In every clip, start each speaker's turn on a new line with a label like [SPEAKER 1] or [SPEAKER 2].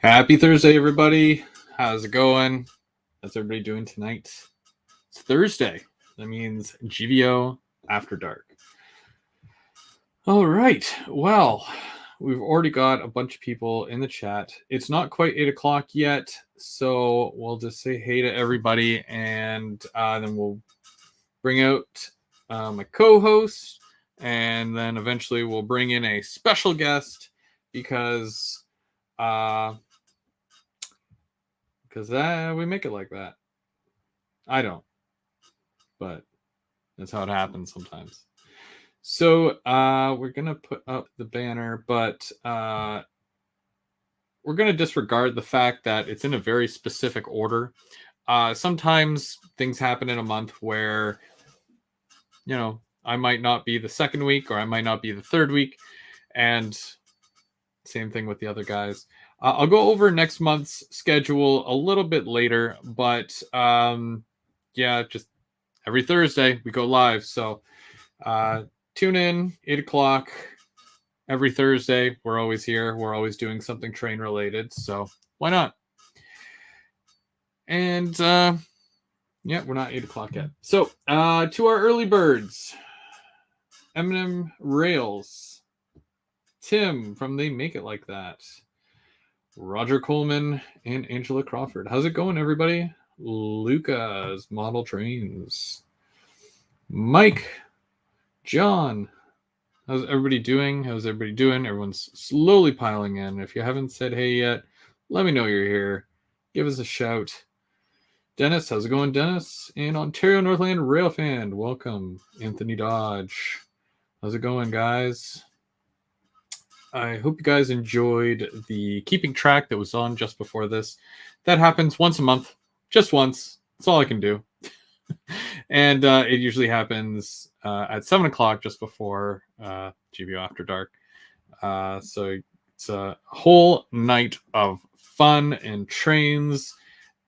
[SPEAKER 1] Happy Thursday, everybody. How's it going? How's everybody doing tonight? It's Thursday. That means GVO After Dark. All right. Well, we've already got a bunch of people in the chat. It's not quite 8 o'clock yet, so we'll just say hey to everybody, and then we'll bring out my co-host, and then eventually we'll bring in a special guest because we make it like that. I don't, but that's how it happens sometimes. So we're gonna put up the banner, but we're gonna disregard the fact that it's in a very specific order. Sometimes things happen in a month where, I might not be the second week or I might not be the third week, and same thing with the other guys. I'll go over next month's schedule a little bit later, but just every Thursday we go live. So tune in 8 o'clock every Thursday. We're always here. We're always doing something train related. So why not? And we're not 8 o'clock yet. So to our early birds, Eminem Rails, Tim from They Make It Like That, Roger Coleman, and Angela Crawford. How's it going, everybody? Lucas Model Trains, Mike, John. How's everybody doing? Everyone's slowly piling in. If you haven't said hey yet, let me know you're here. Give us a shout. Dennis, how's it going, Dennis? And Ontario Northland Rail fan, welcome. Anthony Dodge, how's it going, guys? I hope you guys enjoyed the keeping track that was on just before this. That happens once a month, just once. That's all I can do. And it usually happens at 7 o'clock just before GVO After Dark. So it's a whole night of fun and trains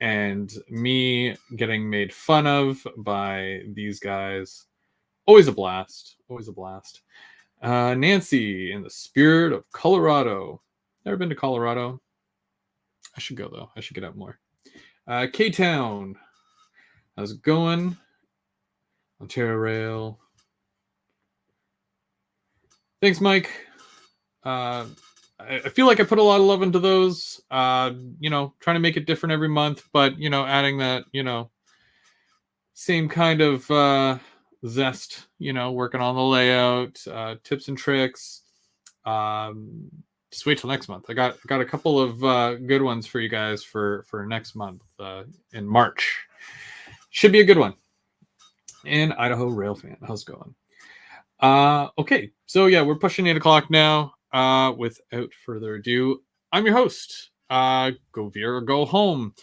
[SPEAKER 1] and me getting made fun of by these guys. Always a blast. Always a blast. Nancy, in the spirit of Colorado. Never been to Colorado. I should go, though. I should get out more. K-Town. How's it going? Ontario Rail. Thanks, Mike. I feel like I put a lot of love into those. Trying to make it different every month, but, adding that, same kind of zest, working on the layout, tips and tricks. Just wait till next month. I got a couple of good ones for you guys for next month in March. Should be a good one. And Idaho Rail fan, how's it going? Okay, so yeah, we're pushing 8 o'clock now. Without further ado, I'm your host, Go Veer or Go Home.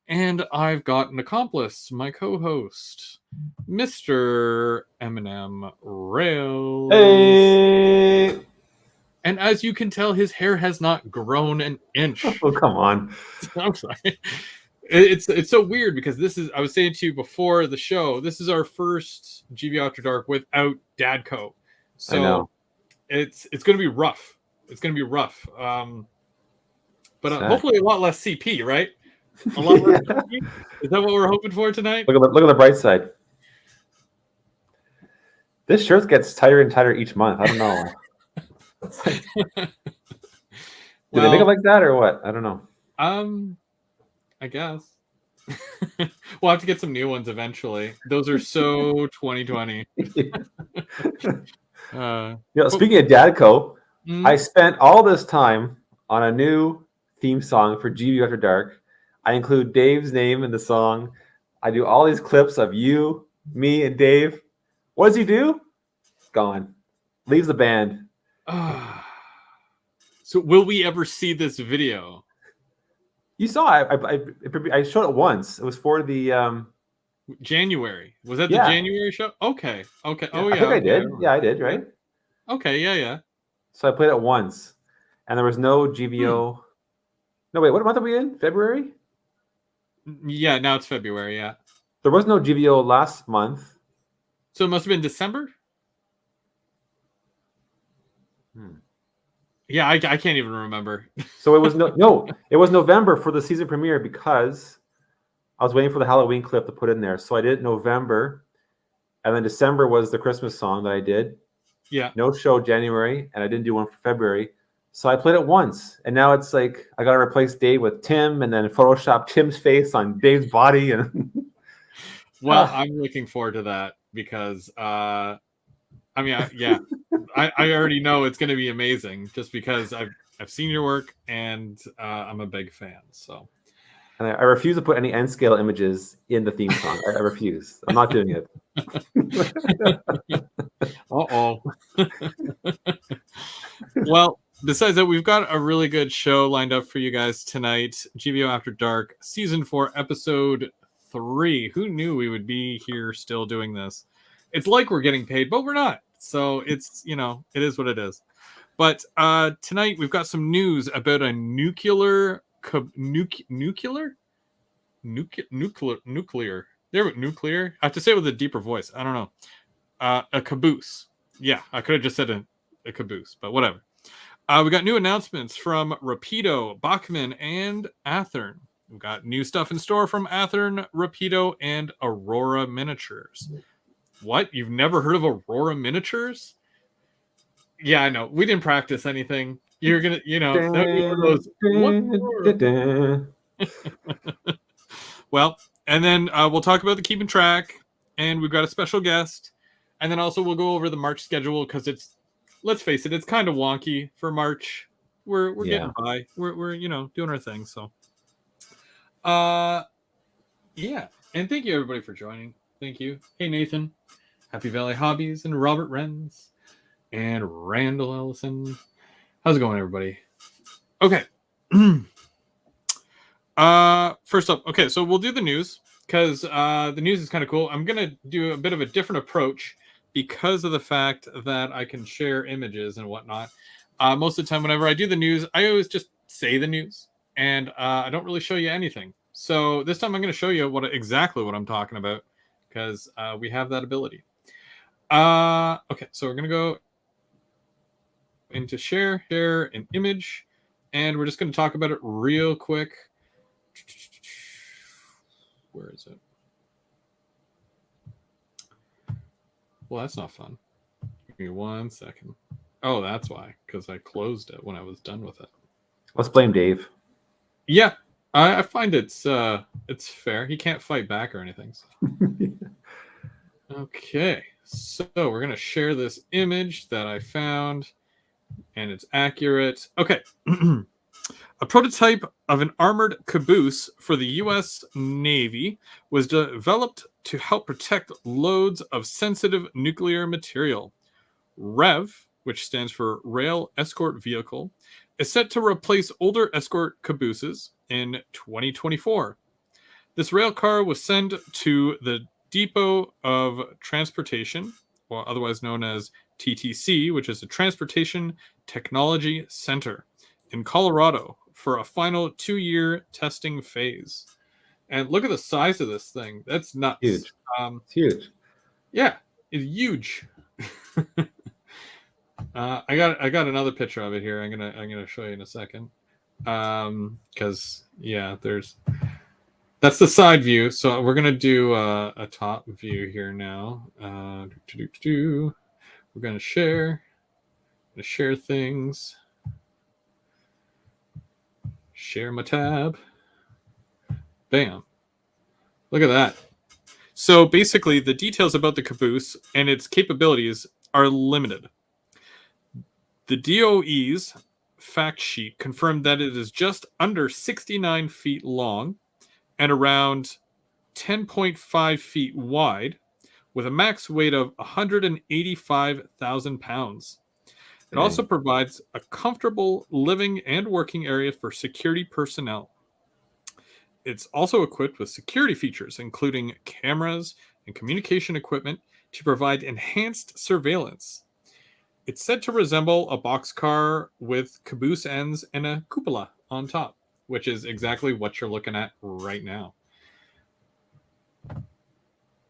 [SPEAKER 1] And I've got an accomplice, my co-host, Mr. Eminem Rails.
[SPEAKER 2] Hey!
[SPEAKER 1] And as you can tell, his hair has not grown an inch.
[SPEAKER 2] Oh, come on.
[SPEAKER 1] I'm sorry. It's so weird because I was saying to you before the show, this is our first GVO After Dark without Dadco. So
[SPEAKER 2] I know.
[SPEAKER 1] It's going to be rough. It's going to be rough. But hopefully a lot less CP, right? A lot less CP? Is that what we're hoping for tonight?
[SPEAKER 2] Look at the bright side. This shirt gets tighter and tighter each month. I don't know. Do they make it like that or what? I don't know.
[SPEAKER 1] I guess. We'll have to get some new ones eventually. Those are so 2020.
[SPEAKER 2] Speaking of Dadco, I spent all this time on a new theme song for GVO After Dark. I include Dave's name in the song. I do all these clips of you, me, and Dave. What does he do? Gone. Leaves the band.
[SPEAKER 1] So will we ever see this video?
[SPEAKER 2] You saw I showed it once. It was for the
[SPEAKER 1] January. Was that the January show? Okay. Oh yeah.
[SPEAKER 2] I think I did. Yeah, I did. Right.
[SPEAKER 1] Okay. Yeah.
[SPEAKER 2] So I played it once, and there was no GVO. No, wait. What month are we in? February.
[SPEAKER 1] Yeah. Now it's February. Yeah.
[SPEAKER 2] There was no GVO last month.
[SPEAKER 1] So it must have been December. Yeah, I can't even remember.
[SPEAKER 2] So it was it was November for the season premiere because I was waiting for the Halloween clip to put in there. So I did it November, and then December was the Christmas song that I did.
[SPEAKER 1] Yeah.
[SPEAKER 2] No show January, and I didn't do one for February. So I played it once, and now it's like I got to replace Dave with Tim, and then Photoshop Tim's face on Dave's body, and
[SPEAKER 1] Well, I'm looking forward to that because, I mean, yeah, I already know it's going to be amazing just because I've seen your work and I'm a big fan. So,
[SPEAKER 2] and I refuse to put any N scale images in the theme song. I refuse. I'm not doing it.
[SPEAKER 1] uh-oh. Well, besides that, we've got a really good show lined up for you guys tonight. GVO After Dark, Season 4, Episode 3. Who knew we would be here still doing this? It's like we're getting paid, but we're not. So it's, it is what it is. But tonight we've got some news about a nuclear. Nuclear. I have to say it with a deeper voice. I don't know. A caboose. Yeah, I could have just said a caboose, but whatever. We got new announcements from Rapido, Bachman, and Athern. We've got new stuff in store from Athern, Rapido, and Aurora Miniatures. What? You've never heard of Aurora Miniatures? Yeah, I know. We didn't practice anything. You're gonna, Well, and then we'll talk about the keeping track, and we've got a special guest, and then also we'll go over the March schedule because let's face it, it's kind of wonky for March. We're getting by. We're doing our thing. So, yeah, and thank you everybody for joining. Thank you. Hey Nathan, Happy Valley Hobbies, and Robert Renz, and Randall Ellison. How's it going, everybody? Okay. First up, okay, so we'll do the news because the news is kind of cool. I'm gonna do a bit of a different approach because of the fact that I can share images and whatnot. Most of the time, whenever I do the news, I always just say the news, and I don't really show you anything. So this time, I'm going to show you exactly what I'm talking about because we have that ability. Okay, so we're gonna go into share an image, and we're just going to talk about it real quick. Where is it? Well, that's not fun. Give me 1 second. Oh, that's why, because I closed it when I was done with it.
[SPEAKER 2] Let's blame Dave.
[SPEAKER 1] Yeah, I find it's fair. He can't fight back or anything. So. Okay, so we're gonna share this image that I found, and it's accurate. Okay. A prototype of an armored caboose for the U.S. Navy was developed to help protect loads of sensitive nuclear material. REV, which stands for Rail Escort Vehicle, is set to replace older escort cabooses in 2024. This rail car was sent to the Depot of Transportation, or otherwise known as TTC, which is the Transportation Technology Center in Colorado for a final 2-year testing phase. And look at the size of this thing. That's nuts.
[SPEAKER 2] Huge. It's huge.
[SPEAKER 1] Yeah, it's huge. I got another picture of it here. I'm gonna show you in a second. Because that's the side view. So we're gonna do a top view here now. We're gonna share things. Share my tab. Bam. Look at that. So basically, the details about the caboose and its capabilities are limited. The DOE's fact sheet confirmed that it is just under 69 feet long and around 10.5 feet wide, with a max weight of 185,000 pounds. It also provides a comfortable living and working area for security personnel. It's also equipped with security features, including cameras and communication equipment to provide enhanced surveillance. It's said to resemble a boxcar with caboose ends and a cupola on top, which is exactly what you're looking at right now.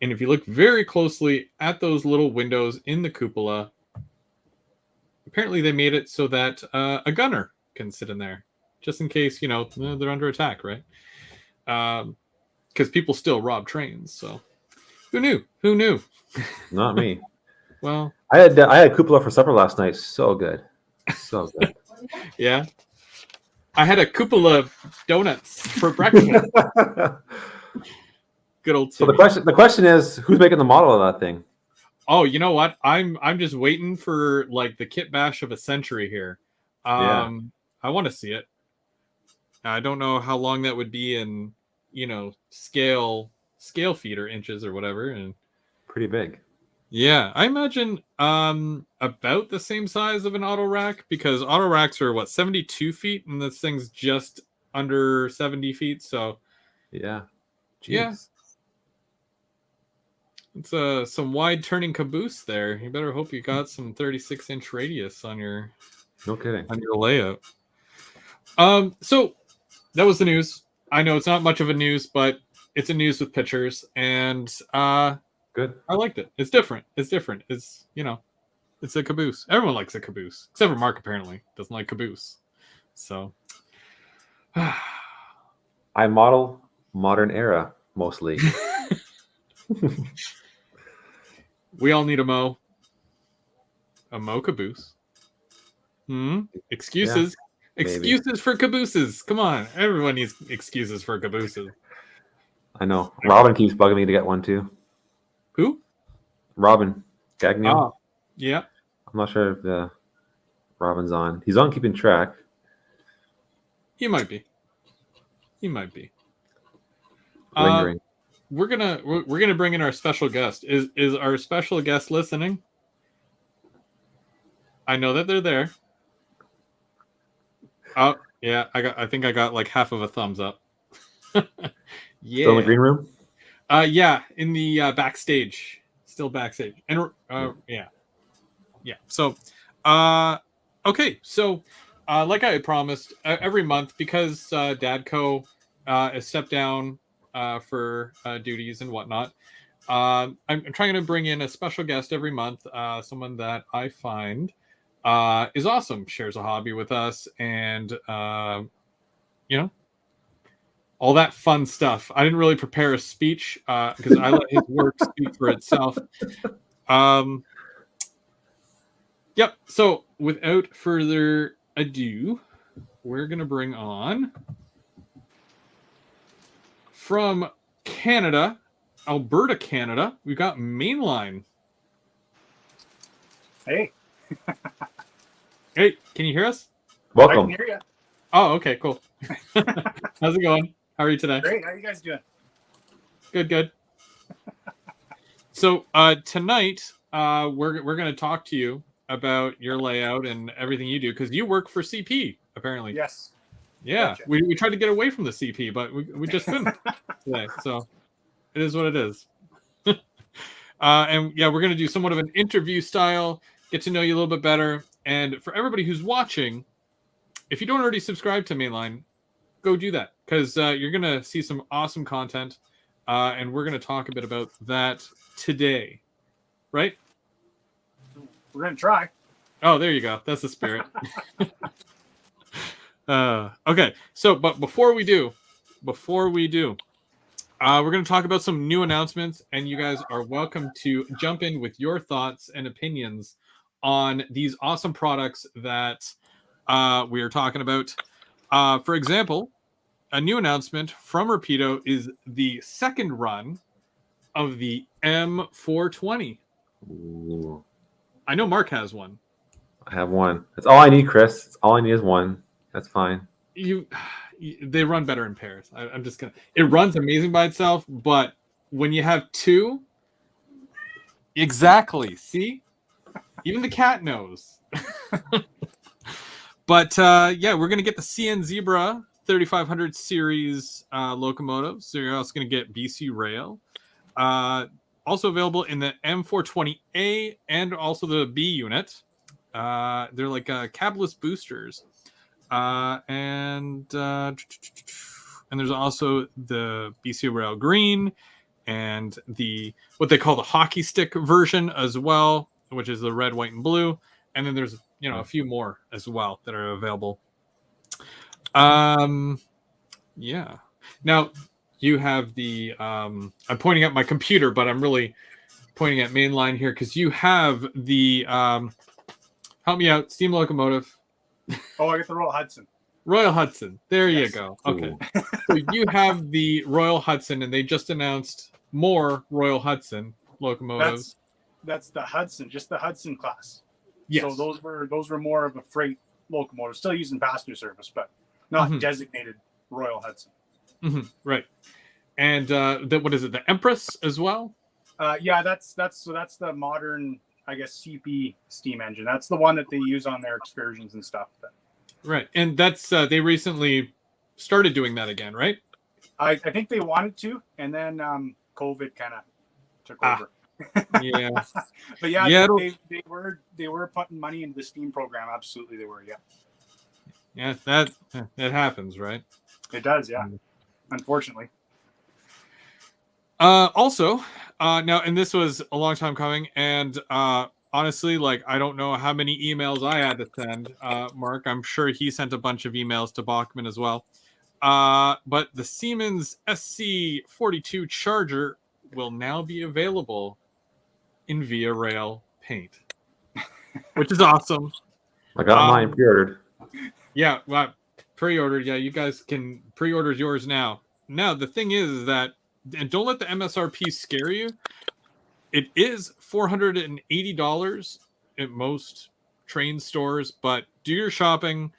[SPEAKER 1] And if you look very closely at those little windows in the cupola, apparently they made it so that a gunner can sit in there, just in case they're under attack, right? Because people still rob trains. So who knew? Who knew?
[SPEAKER 2] Not me.
[SPEAKER 1] Well,
[SPEAKER 2] I had cupola for supper last night. So good, so good.
[SPEAKER 1] yeah. I had a cupola donuts for breakfast. Good old
[SPEAKER 2] So
[SPEAKER 1] Timmy.
[SPEAKER 2] the question is, who's making the model of that thing?
[SPEAKER 1] Oh, you know what? I'm just waiting for like the kit bash of a century here.
[SPEAKER 2] Yeah.
[SPEAKER 1] I want to see it. I don't know how long that would be in, scale feet or inches or whatever. And
[SPEAKER 2] Pretty big.
[SPEAKER 1] yeah, I imagine about the same size of an auto rack, because auto racks are 72 feet, and this thing's just under 70 feet. So
[SPEAKER 2] Yeah. Jeez.
[SPEAKER 1] yeah, it's some wide turning caboose there. You better hope you got some 36-inch radius on your
[SPEAKER 2] No kidding.
[SPEAKER 1] layout. So that was the news. I know it's not much of a news, but it's a news with pictures, and
[SPEAKER 2] Good.
[SPEAKER 1] I liked it. It's different. It's different. It's it's a caboose. Everyone likes a caboose, except for Mark. Apparently, doesn't like caboose. So
[SPEAKER 2] I model modern era mostly.
[SPEAKER 1] we all need a mo caboose. Excuses.
[SPEAKER 2] Yeah,
[SPEAKER 1] excuses for cabooses. Come on, everyone needs excuses for cabooses.
[SPEAKER 2] I know. Robin keeps bugging me to get one too.
[SPEAKER 1] Who?
[SPEAKER 2] Robin Gagnon.
[SPEAKER 1] Oh, yeah.
[SPEAKER 2] I'm not sure if Robin's on. He's on keeping track.
[SPEAKER 1] He might be. He might be.
[SPEAKER 2] Lingering.
[SPEAKER 1] We're gonna bring in our special guest. Is our special guest listening? I know that they're there. Oh yeah, I think I got like half of a thumbs up. Yeah.
[SPEAKER 2] Still in the green room?
[SPEAKER 1] Yeah, in the backstage. Still backstage. And yeah. So okay, so like I had promised, every month, because Dadco has stepped down for duties and whatnot, I'm trying to bring in a special guest every month, someone that I find is awesome, shares a hobby with us, and all that fun stuff. I didn't really prepare a speech because I let his work speak for itself. Yep. So without further ado, we're going to bring on from Canada, Alberta, Canada. We've got Mainline.
[SPEAKER 3] Hey.
[SPEAKER 1] Hey, can you hear us?
[SPEAKER 2] Welcome.
[SPEAKER 3] I can hear you.
[SPEAKER 1] Oh, okay, cool. How's it going? How are you today?
[SPEAKER 3] Great. How are you guys doing?
[SPEAKER 1] Good. So tonight we're going to talk to you about your layout and everything you do, because you work for CP apparently.
[SPEAKER 3] Yes.
[SPEAKER 1] Yeah.
[SPEAKER 3] Gotcha.
[SPEAKER 1] We tried to get away from the CP, but we just couldn't today. So it is what it is. And yeah, we're going to do somewhat of an interview style, get to know you a little bit better. And for everybody who's watching, if you don't already subscribe to Mainline, go do that, because you're going to see some awesome content. And we're going to talk a bit about that today. Right?
[SPEAKER 3] We're going to try.
[SPEAKER 1] Oh, there you go. That's the spirit. Okay. So, but before we do, we're going to talk about some new announcements, and you guys are welcome to jump in with your thoughts and opinions on these awesome products that we are talking about. For example, a new announcement from Rapido is the second run of the M420.
[SPEAKER 2] Ooh.
[SPEAKER 1] I know Mark has one.
[SPEAKER 2] I have one. That's all I need, Chris. That's all I need is one. That's fine.
[SPEAKER 1] They run better in pairs. I'm just gonna. It runs amazing by itself, but when you have two, exactly. See, even the cat knows. But yeah, we're gonna get the CN Zebra 3500 series locomotive. So you're also gonna get BC Rail. Also available in the M420A and also the B unit. They're like cabless boosters. And there's also the BC Rail Green and the what they call the hockey stick version as well, which is the red, white, and blue. And then there's a few more as well that are available. Yeah. Now you have the. I'm pointing at my computer, but I'm really pointing at mainline here because you have the. Help me out, Steam Locomotive.
[SPEAKER 3] Oh, I got the Royal Hudson.
[SPEAKER 1] Royal Hudson. There you
[SPEAKER 3] Yes.
[SPEAKER 1] go. Okay. So you have the Royal Hudson, and they just announced more Royal Hudson locomotives.
[SPEAKER 3] That's the Hudson, just the Hudson class.
[SPEAKER 1] Yes.
[SPEAKER 3] So those were more of a freight locomotive, still using passenger service, but not designated Royal Hudson.
[SPEAKER 1] Right. And what is it? The Empress as well?
[SPEAKER 3] Yeah, that's the modern, I guess, CP steam engine. That's the one that they use on their excursions and stuff.
[SPEAKER 1] Right, and that's they recently started doing that again, right?
[SPEAKER 3] I think they wanted to, and then COVID kind of took over.
[SPEAKER 1] Yeah,
[SPEAKER 3] but yeah,
[SPEAKER 1] yeah,
[SPEAKER 3] they were putting money into the Steam program. Absolutely, they were.
[SPEAKER 1] Yeah, that happens, right?
[SPEAKER 3] It does, yeah. Unfortunately.
[SPEAKER 1] Also, now, and this was a long time coming, and honestly, like, I don't know how many emails I had to send. Mark, I'm sure he sent a bunch of emails to Bachmann as well. But the Siemens SC42 Charger will now be available in Via Rail paint, which is awesome.
[SPEAKER 2] I got mine pre-ordered.
[SPEAKER 1] Yeah, well, pre-ordered. Yeah, you guys can pre-order yours now. Now, the thing is that, and don't let the MSRP scare you, it is $480 at most train stores, but do your shopping.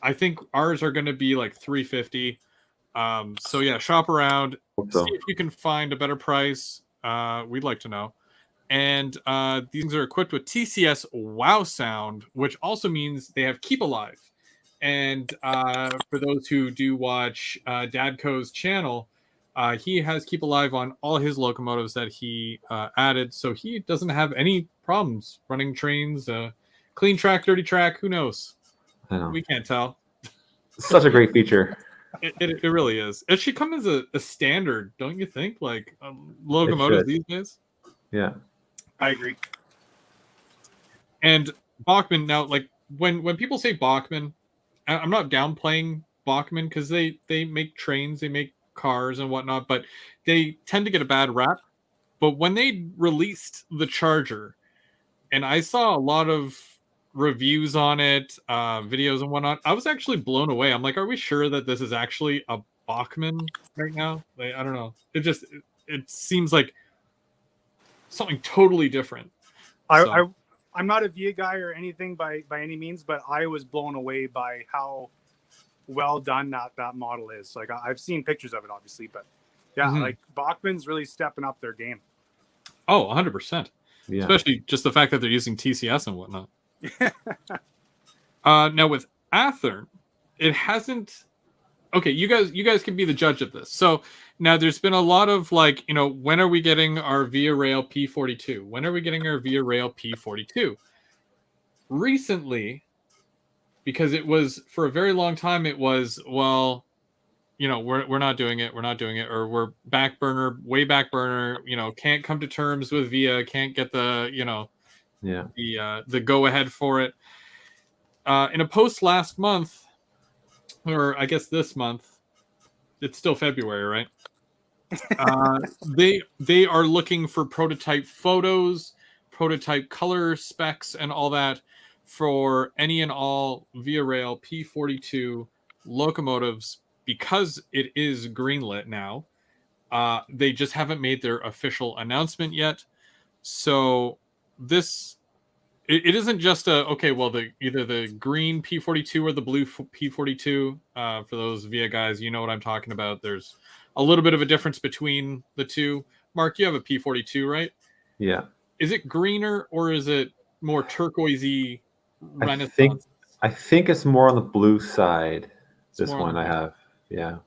[SPEAKER 1] I think ours are going to be like $350. So yeah, shop around, see if you can find a better price. We'd like to know. And these things are equipped with TCS Wow Sound, which also means they have Keep Alive. And for those who do watch Dadco's channel, he has Keep Alive on all his locomotives that he added, so he doesn't have any problems running trains. Clean track, dirty track, who knows?
[SPEAKER 2] I know.
[SPEAKER 1] We can't tell.
[SPEAKER 2] Such a great feature.
[SPEAKER 1] It really is. It should come as a standard, don't you think? Like locomotives these days.
[SPEAKER 2] Yeah,
[SPEAKER 3] I agree.
[SPEAKER 1] And Bachmann, now, like when people say Bachmann, I'm not downplaying Bachmann because they make trains, they make cars and whatnot, but they tend to get a bad rap. But when they released the Charger, and I saw a lot of reviews on it, videos and whatnot, I was actually blown away. I'm like, are we sure that this is actually a Bachmann right now? Like, I don't know. It seems like something totally different.
[SPEAKER 3] I'm not a Via guy or anything by any means, but I was blown away by how well done that model is. Like, I've seen pictures of it, obviously, but yeah, like Bachmann's really stepping up their game.
[SPEAKER 1] Oh, 100%.
[SPEAKER 2] yeah.
[SPEAKER 1] Especially just the fact that they're using TCS and whatnot. Now with Athearn, it hasn't. Okay, you guys can be the judge of this. So now there's been a lot of like, when are we getting our Via Rail P42? When are we getting our Via Rail P42? Recently, because it was for a very long time, it was, well, we're not doing it, or we're way back burner, can't come to terms with Via, can't get the, the go ahead for it. In a post last month, or I guess this month, it's still February, right? They are looking for prototype photos, prototype color specs, and all that for any and all Via Rail P42 locomotives, because it is greenlit now. They just haven't made their official announcement yet. So it isn't just either the green P42 or the blue P42. For those Via guys, you know what I'm talking about. There's a little bit of a difference between the two. Mark, you have a P42, right?
[SPEAKER 2] Yeah.
[SPEAKER 1] Is it greener or is it more turquoisey Renaissance?
[SPEAKER 2] I think it's more on the blue side. This one I have. Yeah.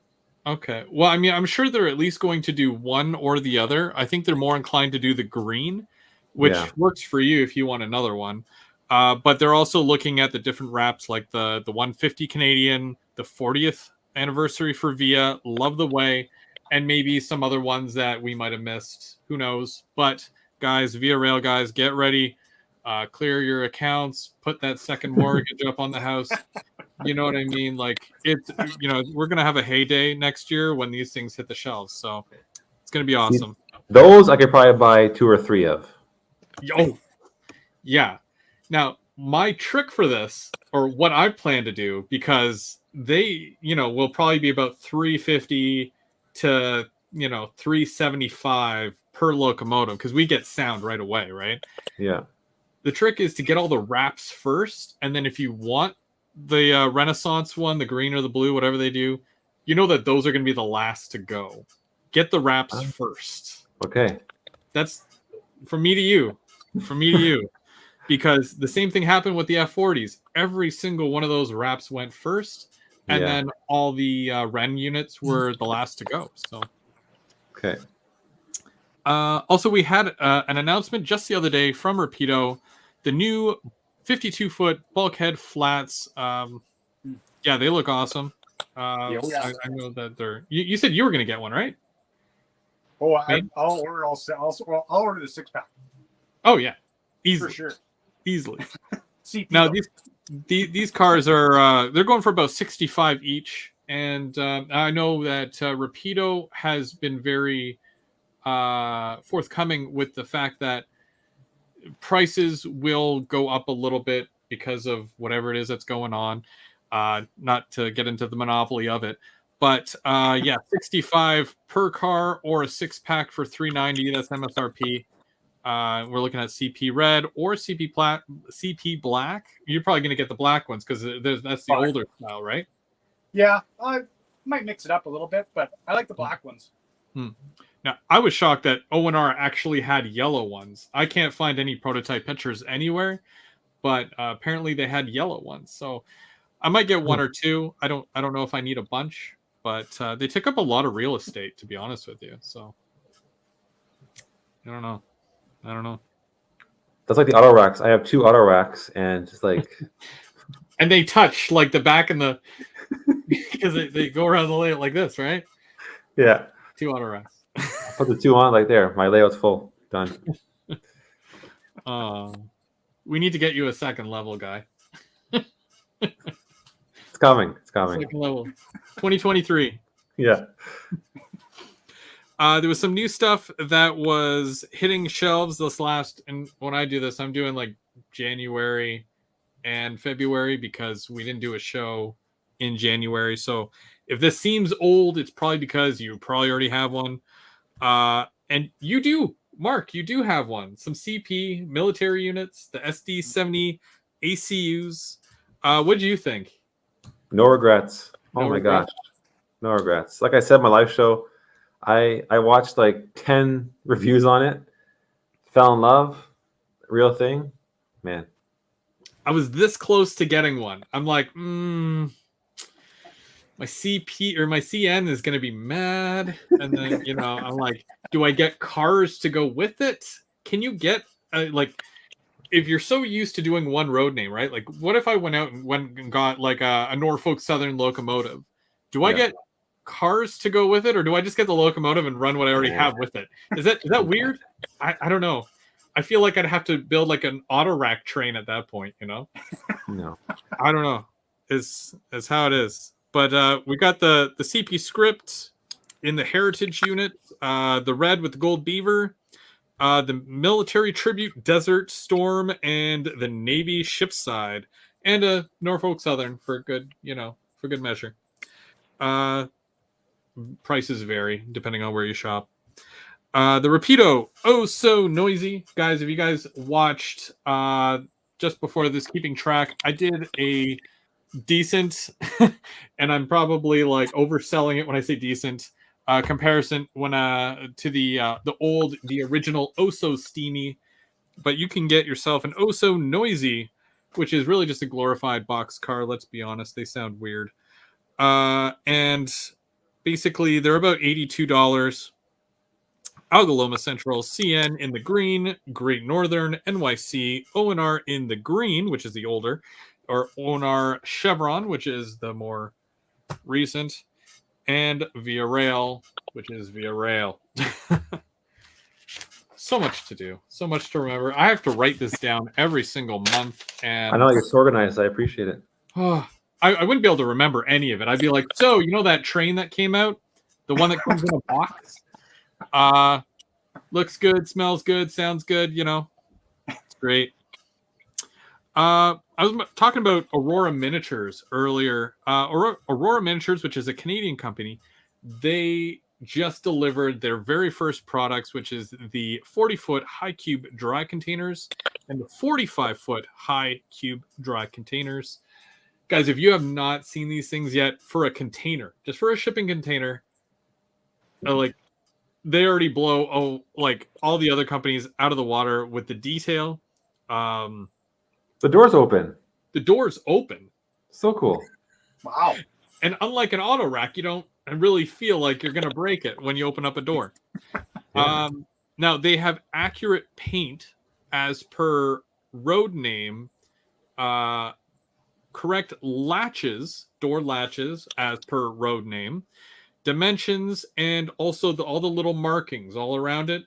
[SPEAKER 1] Okay. Well, I mean, I'm sure they're at least going to do one or the other. I think they're more inclined to do the green, which works for you if you want another one. But they're also looking at the different wraps, like the 150 Canadian, the 40th anniversary for Via, Love the Way, and maybe some other ones that we might have missed. Who knows? But guys, Via Rail guys, get ready. clear your accounts, put that second mortgage up on the house. You know what I mean? Like it's, we're going to have a heyday next year when these things hit the shelves. So it's going to be awesome.
[SPEAKER 2] Those I could probably buy 2 or 3 of.
[SPEAKER 1] Oh, yeah. Now, my trick for this, or what I plan to do, because they, will probably be about $350 to, $375 per locomotive, because we get sound right away, right?
[SPEAKER 2] Yeah.
[SPEAKER 1] The trick is to get all the wraps first, and then if you want the Renaissance one, the green or the blue, whatever they do, that those are going to be the last to go. Get the wraps first.
[SPEAKER 2] Okay.
[SPEAKER 1] That's from me to you. From me to you. Because the same thing happened with the F40s. Every single one of those wraps went first, and then all the Ren units were the last to go. So,
[SPEAKER 2] okay.
[SPEAKER 1] Also, we had an announcement just the other day from Rapido, the new 52-foot bulkhead flats. Yeah, they look awesome. I know that they're. You said you were going to get one, right?
[SPEAKER 3] Oh, I'll order I'll order the 6-pack.
[SPEAKER 1] Oh yeah, easily.
[SPEAKER 3] For sure.
[SPEAKER 1] Easily.
[SPEAKER 3] CP
[SPEAKER 1] Now these cars are they're going for about $65 each, and I know that Rapido has been very forthcoming with the fact that prices will go up a little bit because of whatever it is that's going on. Not to get into the monopoly of it, but yeah, $65 per car or a 6-pack for $390. That's MSRP. We're looking at CP Red or CP Black. You're probably going to get the black ones because that's the older style, right?
[SPEAKER 3] Yeah, I might mix it up a little bit, but I like the black ones.
[SPEAKER 1] Now, I was shocked that O&R actually had yellow ones. I can't find any prototype pictures anywhere, but apparently they had yellow ones. So I might get 1 or 2. I don't know if I need a bunch, but they took up a lot of real estate, to be honest with you. So I don't know.
[SPEAKER 2] That's like the auto racks. I have 2 auto racks, and just like,
[SPEAKER 1] and they touch like the back and the because they go around the layout like this, right?
[SPEAKER 2] Yeah.
[SPEAKER 1] 2 auto racks.
[SPEAKER 2] Put the 2 on like there. My layout's full. Done.
[SPEAKER 1] We need to get you a second level guy.
[SPEAKER 2] It's coming.
[SPEAKER 1] Second level. 2023.
[SPEAKER 2] Yeah.
[SPEAKER 1] There was some new stuff that was hitting shelves this last, and when I do this, I'm doing like January and February because we didn't do a show in January. So if this seems old, it's probably because you probably already have one. And you do, Mark, you do have one. Some CP military units, the SD-70 ACUs. What do you think?
[SPEAKER 2] No regrets.
[SPEAKER 1] No
[SPEAKER 2] my
[SPEAKER 1] regrets?
[SPEAKER 2] gosh. No regrets. Like I said, my live show, I watched like 10 reviews on it. Fell in love. Real thing. Man.
[SPEAKER 1] I was this close to getting one. I'm like, my CP or my CN is going to be mad. And then, I'm like, do I get cars to go with it? Can you get, if you're so used to doing one road name, right? Like, what if I went out and got like a Norfolk Southern locomotive? Do I get cars to go with it, or do I just get the locomotive and run what I already have with it? Is that weird? I don't know. I feel like I'd have to build like an auto rack train at that point,
[SPEAKER 2] No.
[SPEAKER 1] I don't know. Is how it is. But we got the CP script in the heritage unit, the red with the gold beaver, the military tribute desert storm, and the Navy shipside, and a Norfolk Southern for good measure. Prices vary depending on where you shop. The Rapido, oh so noisy. Guys, if you guys watched just before this, keeping track, I did a decent and I'm probably like overselling it when I say decent comparison when to the original oh so steamy, but you can get yourself an oh so noisy, which is really just a glorified box car. Let's be honest, they sound weird. And basically they're about $82. Algaloma Central, CN in the green, Great Northern, NYC, O&R in the green, which is the older, or O&R Chevron, which is the more recent, and Via Rail, which is Via Rail. so much to do, so much to remember. I have to write this down every single month, and
[SPEAKER 2] I know it's organized. I appreciate it.
[SPEAKER 1] I wouldn't be able to remember any of it. I'd be like, so you know that train that came out, the one that comes in a box, looks good, smells good, sounds good. You know, it's great. I was talking about Aurora Miniatures earlier. Aurora Miniatures, which is a Canadian company, they just delivered their very first products, which is the 40-foot high cube dry containers and the 45-foot high cube dry containers. Guys, if you have not seen these things yet, for a container, just for a shipping container, like they already blow like all the other companies out of the water with the detail.
[SPEAKER 2] The door's open.
[SPEAKER 1] The door's open.
[SPEAKER 2] So cool.
[SPEAKER 3] Wow.
[SPEAKER 1] And unlike an auto rack, you don't really feel like you're going to break it when you open up a door.
[SPEAKER 2] Yeah.
[SPEAKER 1] Now, they have accurate paint as per road name, correct latches, door latches as per road name, dimensions, and also all the little markings all around it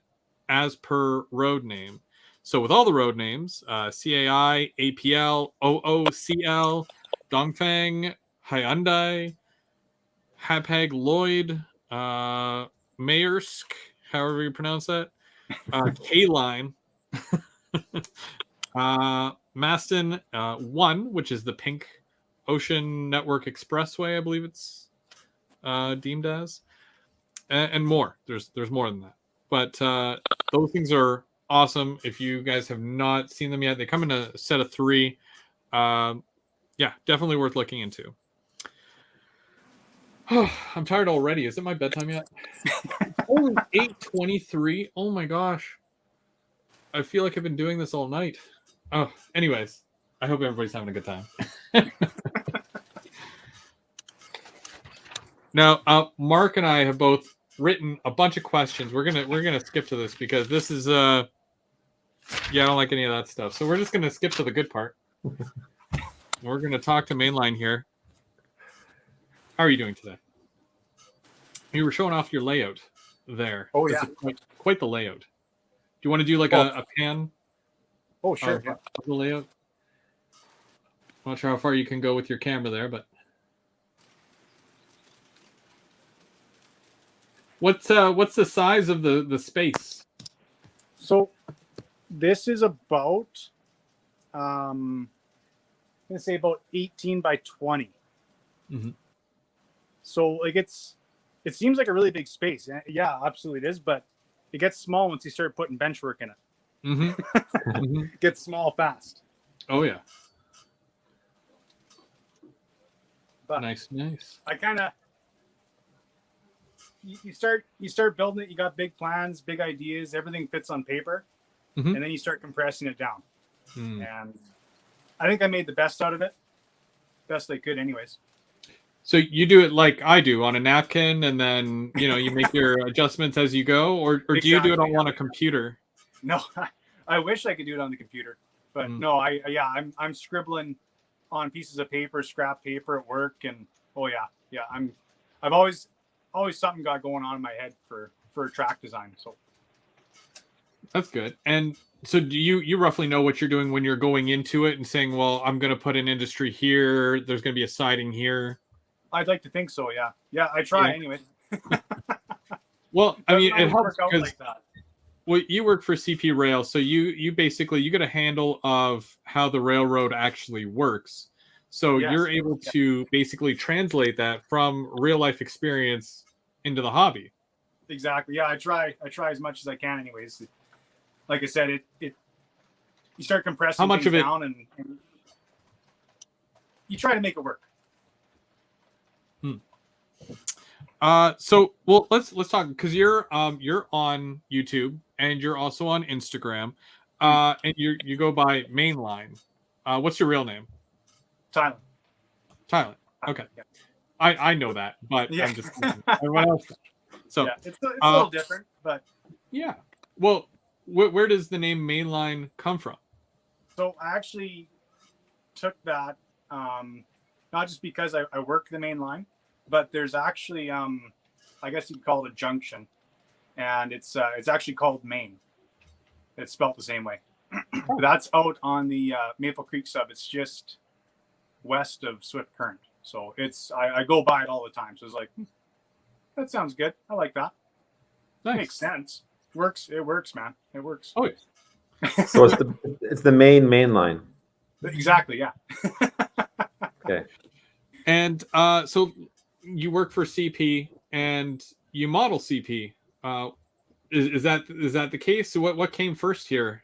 [SPEAKER 1] as per road name. So with all the road names, CAI, APL, OOCL, Dongfeng, Hyundai, Hapag Lloyd, Maersk, however you pronounce that, K-Line, Maston 1, which is the pink Ocean Network Expressway, I believe it's deemed as, and more. There's more than that. But those things are awesome. If you guys have not seen them yet, they come in a set of 3. Yeah, definitely worth looking into. I'm tired already. Is it my bedtime yet? Only 8:23. Oh my gosh. I feel like I've been doing this all night. Oh, anyways, I hope everybody's having a good time. Now, Mark and I have both written a bunch of questions. We're gonna skip to this because this is yeah, I don't like any of that stuff. So we're just gonna skip to the good part. We're gonna talk to Mainline here. How are you doing today? You were showing off your layout there.
[SPEAKER 3] Oh, yeah.
[SPEAKER 1] Quite the layout. Do you want to do like a pan?
[SPEAKER 3] Oh, sure.
[SPEAKER 1] Of the layout. I'm not sure how far you can go with your camera there, but what's the size of the space?
[SPEAKER 3] So this is about I'm gonna say about 18 by 20.
[SPEAKER 1] Mm-hmm.
[SPEAKER 3] So like it seems like a really big space. Yeah, absolutely it is, but it gets small once you start putting bench work in it.
[SPEAKER 1] Mm-hmm. Mm-hmm.
[SPEAKER 3] It gets small fast.
[SPEAKER 1] Oh yeah.
[SPEAKER 3] But
[SPEAKER 1] nice.
[SPEAKER 3] I kind of you start building it. You got big plans, big ideas. Everything fits on paper,
[SPEAKER 1] Mm-hmm.
[SPEAKER 3] and then you start compressing it down.
[SPEAKER 1] Mm.
[SPEAKER 3] And I think I made the best out of it, best I could, anyways.
[SPEAKER 1] So you do it like I do on a napkin, and then you make your adjustments as you go, or do you do it
[SPEAKER 3] Exactly,
[SPEAKER 1] on a computer?
[SPEAKER 3] No, I wish I could do it on the computer, but no, I'm scribbling on pieces of paper, scrap paper at work, and I've always something got going on in my head for track design. So
[SPEAKER 1] That's good. And so do you roughly know what you're doing when you're going into it and saying, well, I'm going to put an industry here, there's going to be a siding here?
[SPEAKER 3] I'd like to think so. Yeah, I try anyway.
[SPEAKER 1] Well, I mean, it helps because
[SPEAKER 3] like that.
[SPEAKER 1] well, you work for CP Rail, so you basically get a handle of how the railroad actually works. So you're able to basically translate that from real life experience into the hobby.
[SPEAKER 3] Exactly. Yeah, I try as much as I can. Anyways, like I said, it you start compressing
[SPEAKER 1] how much of it
[SPEAKER 3] down and you try to make it work.
[SPEAKER 1] So well, let's talk because you're on YouTube and you're also on Instagram, and you go by Mainline. What's your real name?
[SPEAKER 3] Tyler.
[SPEAKER 1] Okay.
[SPEAKER 3] Yeah.
[SPEAKER 1] I know that, but I'm just everyone else. So
[SPEAKER 3] yeah, it's a little different, but
[SPEAKER 1] yeah. Well, where does the name Mainline come from?
[SPEAKER 3] So I actually took that not just because I work the main line, but there's actually I guess you'd call it a junction, and it's actually called Main. It's spelled the same way. That's out on the Maple Creek sub. It's just west of Swift Current. So I go by it all the time. So it's like, that sounds good. I like that.
[SPEAKER 1] Nice.
[SPEAKER 3] Makes sense. Works. It works, man. It works.
[SPEAKER 1] Oh, yeah.
[SPEAKER 2] So it's the main line.
[SPEAKER 3] Exactly. Yeah.
[SPEAKER 2] Okay.
[SPEAKER 1] And so you work for CP and you model CP. Is that the case? So what came first here?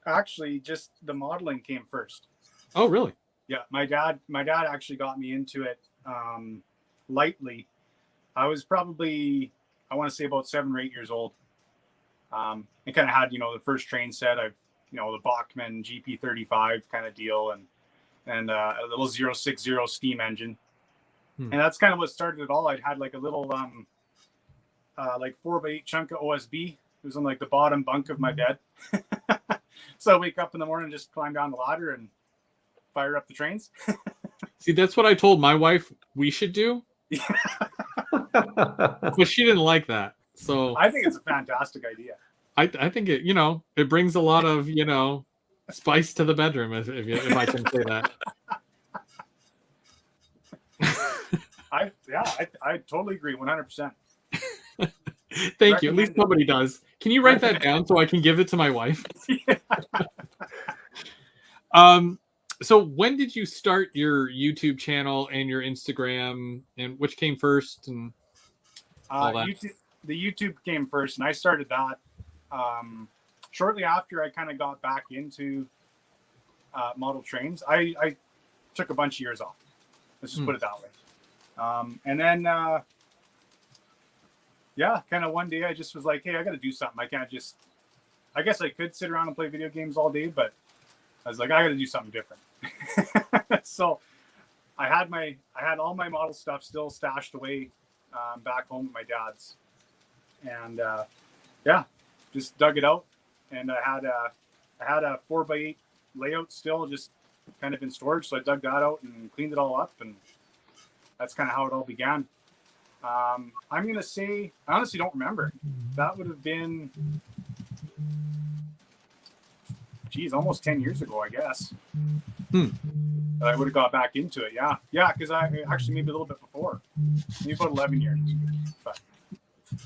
[SPEAKER 3] Actually, just the modeling came first.
[SPEAKER 1] Oh, really?
[SPEAKER 3] Yeah, my dad actually got me into it lightly. I was probably, I want to say, about 7 or 8 years old. I kind of had, the first train set. I've, the Bachmann GP35 kind of deal, and a little 060 steam engine. And that's kind of what started it all. I'd had like a little like 4x8 chunk of OSB. It was on like the bottom bunk of my bed. So I wake up in the morning, just climb down the ladder and fire up the trains.
[SPEAKER 1] See, that's what I told my wife we should do. But she didn't like that. So
[SPEAKER 3] I think it's a fantastic idea.
[SPEAKER 1] I think it, it brings a lot of, spice to the bedroom, if I can say that.
[SPEAKER 3] I totally agree, 100%.
[SPEAKER 1] Thank you. At least somebody does. Can you write that down so I can give it to my wife? So when did you start your YouTube channel and your Instagram, and which came first and all that?
[SPEAKER 3] The YouTube came first, and I started that shortly after I kind of got back into model trains. I took a bunch of years off. Let's just put it that way. And then, kind of one day I just was like, hey, I got to do something. I can't just, I guess I could sit around and play video games all day, but I was like, I got to do something different. So I had all my model stuff still stashed away back home at my dad's, and just dug it out, and I had a 4x8 layout still just kind of in storage, so I dug that out and cleaned it all up, and that's kind of how it all began. I'm gonna say, I honestly don't remember. That would have been, almost 10 years ago, I guess. That I would have got back into it. Yeah, because I actually maybe a little bit before, maybe about 11 years. But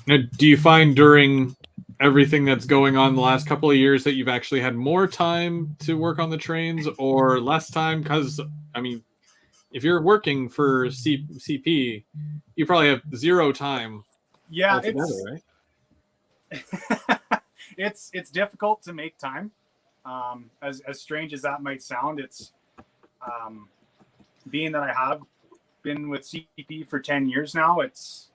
[SPEAKER 1] Now, do you find during everything that's going on the last couple of years that you've actually had more time to work on the trains or less time? Because, I mean, if you're working for CP, you probably have zero time.
[SPEAKER 3] Yeah,
[SPEAKER 1] altogether,
[SPEAKER 3] right? It's difficult to make time. As strange as that might sound, it's being that I have been with CP for 10 years now, it's